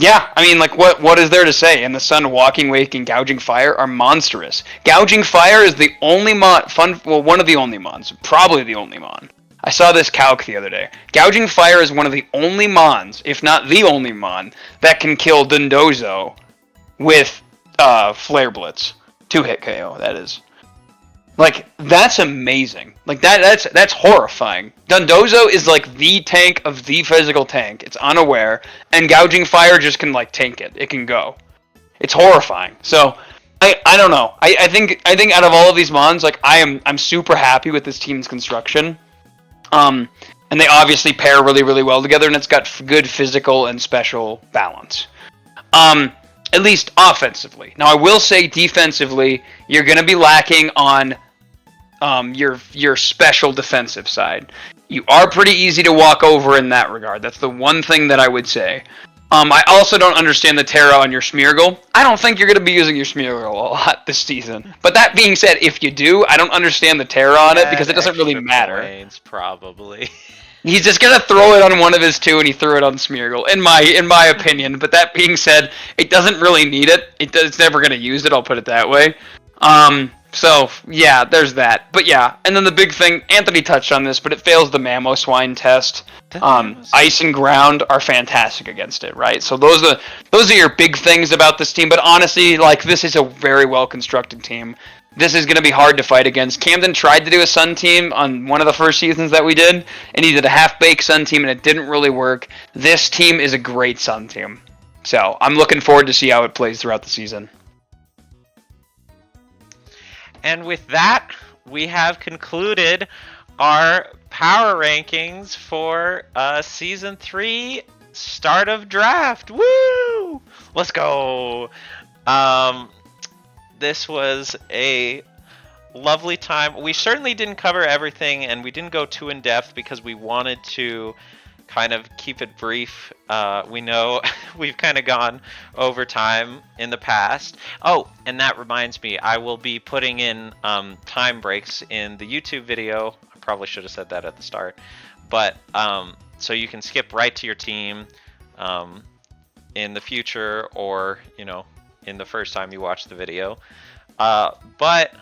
Yeah, I mean, like, what is there to say? In the Sun, Walking Wake and Gouging Fire are monstrous. Gouging Fire is the only mon, one of the only mons, probably the only mon. I saw this calc the other day. Gouging Fire is one of the only mons, if not the only mon, that can kill Dondozo with Flare Blitz. 2-hit KO, that is. Like, that's amazing. Like, that's horrifying. Dondozo is like the tank of the physical tank. It's unaware, and Gouging Fire just can like tank it. It can go. It's horrifying. So I don't know. I think out of all of these mons, like I'm super happy with this team's construction. And they obviously pair really, really well together, and it's got good physical and special balance. At least offensively. Now, I will say defensively, you're going to be lacking on your special defensive side. You are pretty easy to walk over in that regard. That's the one thing that I would say. I also don't understand the Terra on your Smeargle. I don't think you're going to be using your Smeargle a lot this season. But that being said, if you do, I don't understand the Terra on it because it doesn't really matter. Points, probably. He's just gonna throw it on one of his two, and he threw it on Smeargle, in my opinion. But that being said, it doesn't really need it. It's never gonna use it. I'll put it that way. So yeah, there's that. But yeah, and then the big thing, Anthony touched on this, but it fails the Mamoswine test. Ice and ground are fantastic against it, right? So those are your big things about this team. But honestly, like, this is a very well constructed team. This is going to be hard to fight against. Camden tried to do a Sun team on one of the first seasons that we did, and he did a half-baked Sun team, and it didn't really work. This team is a great Sun team. So I'm looking forward to see how it plays throughout the season. And with that, we have concluded our power rankings for Season 3 start of draft. Woo! Let's go! This was a lovely time. We certainly didn't cover everything, and we didn't go too in-depth because we wanted to kind of keep it brief. We know we've kind of gone over time in the past. Oh, and that reminds me, I will be putting in time breaks in the YouTube video. I probably should have said that at the start. But so you can skip right to your team in the future, or, you know, in the first time you watch the video. But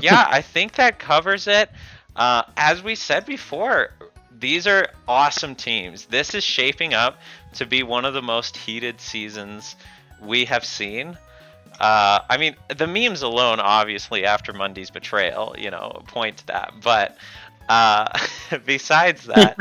yeah, I think that covers it. As we said before, these are awesome teams. This is shaping up to be one of the most heated seasons we have seen. I mean, the memes alone, obviously, after Mundie's betrayal, you know, point to that. But besides that,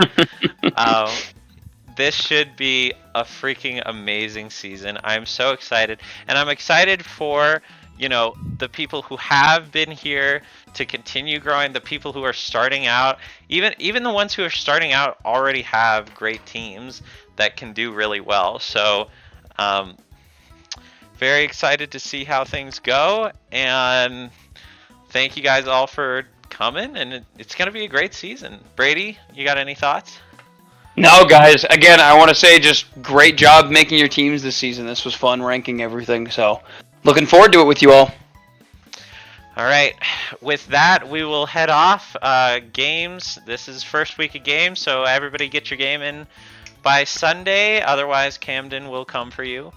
this should be a freaking amazing season. I'm so excited. And I'm excited for, you know, the people who have been here to continue growing, the people who are starting out. Even the ones who are starting out already have great teams that can do really well. So very excited to see how things go. And thank you guys all for coming. And it's going to be a great season. Brady, you got any thoughts? No, guys. Again, I want to say just great job making your teams this season. This was fun ranking everything. So looking forward to it with you all. All right. With that, we will head off. Games. This is first week of games, so everybody get your game in by Sunday. Otherwise, Camden will come for you.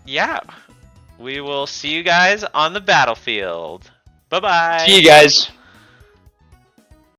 Yeah, we will see you guys on the battlefield. Bye-bye. See you guys.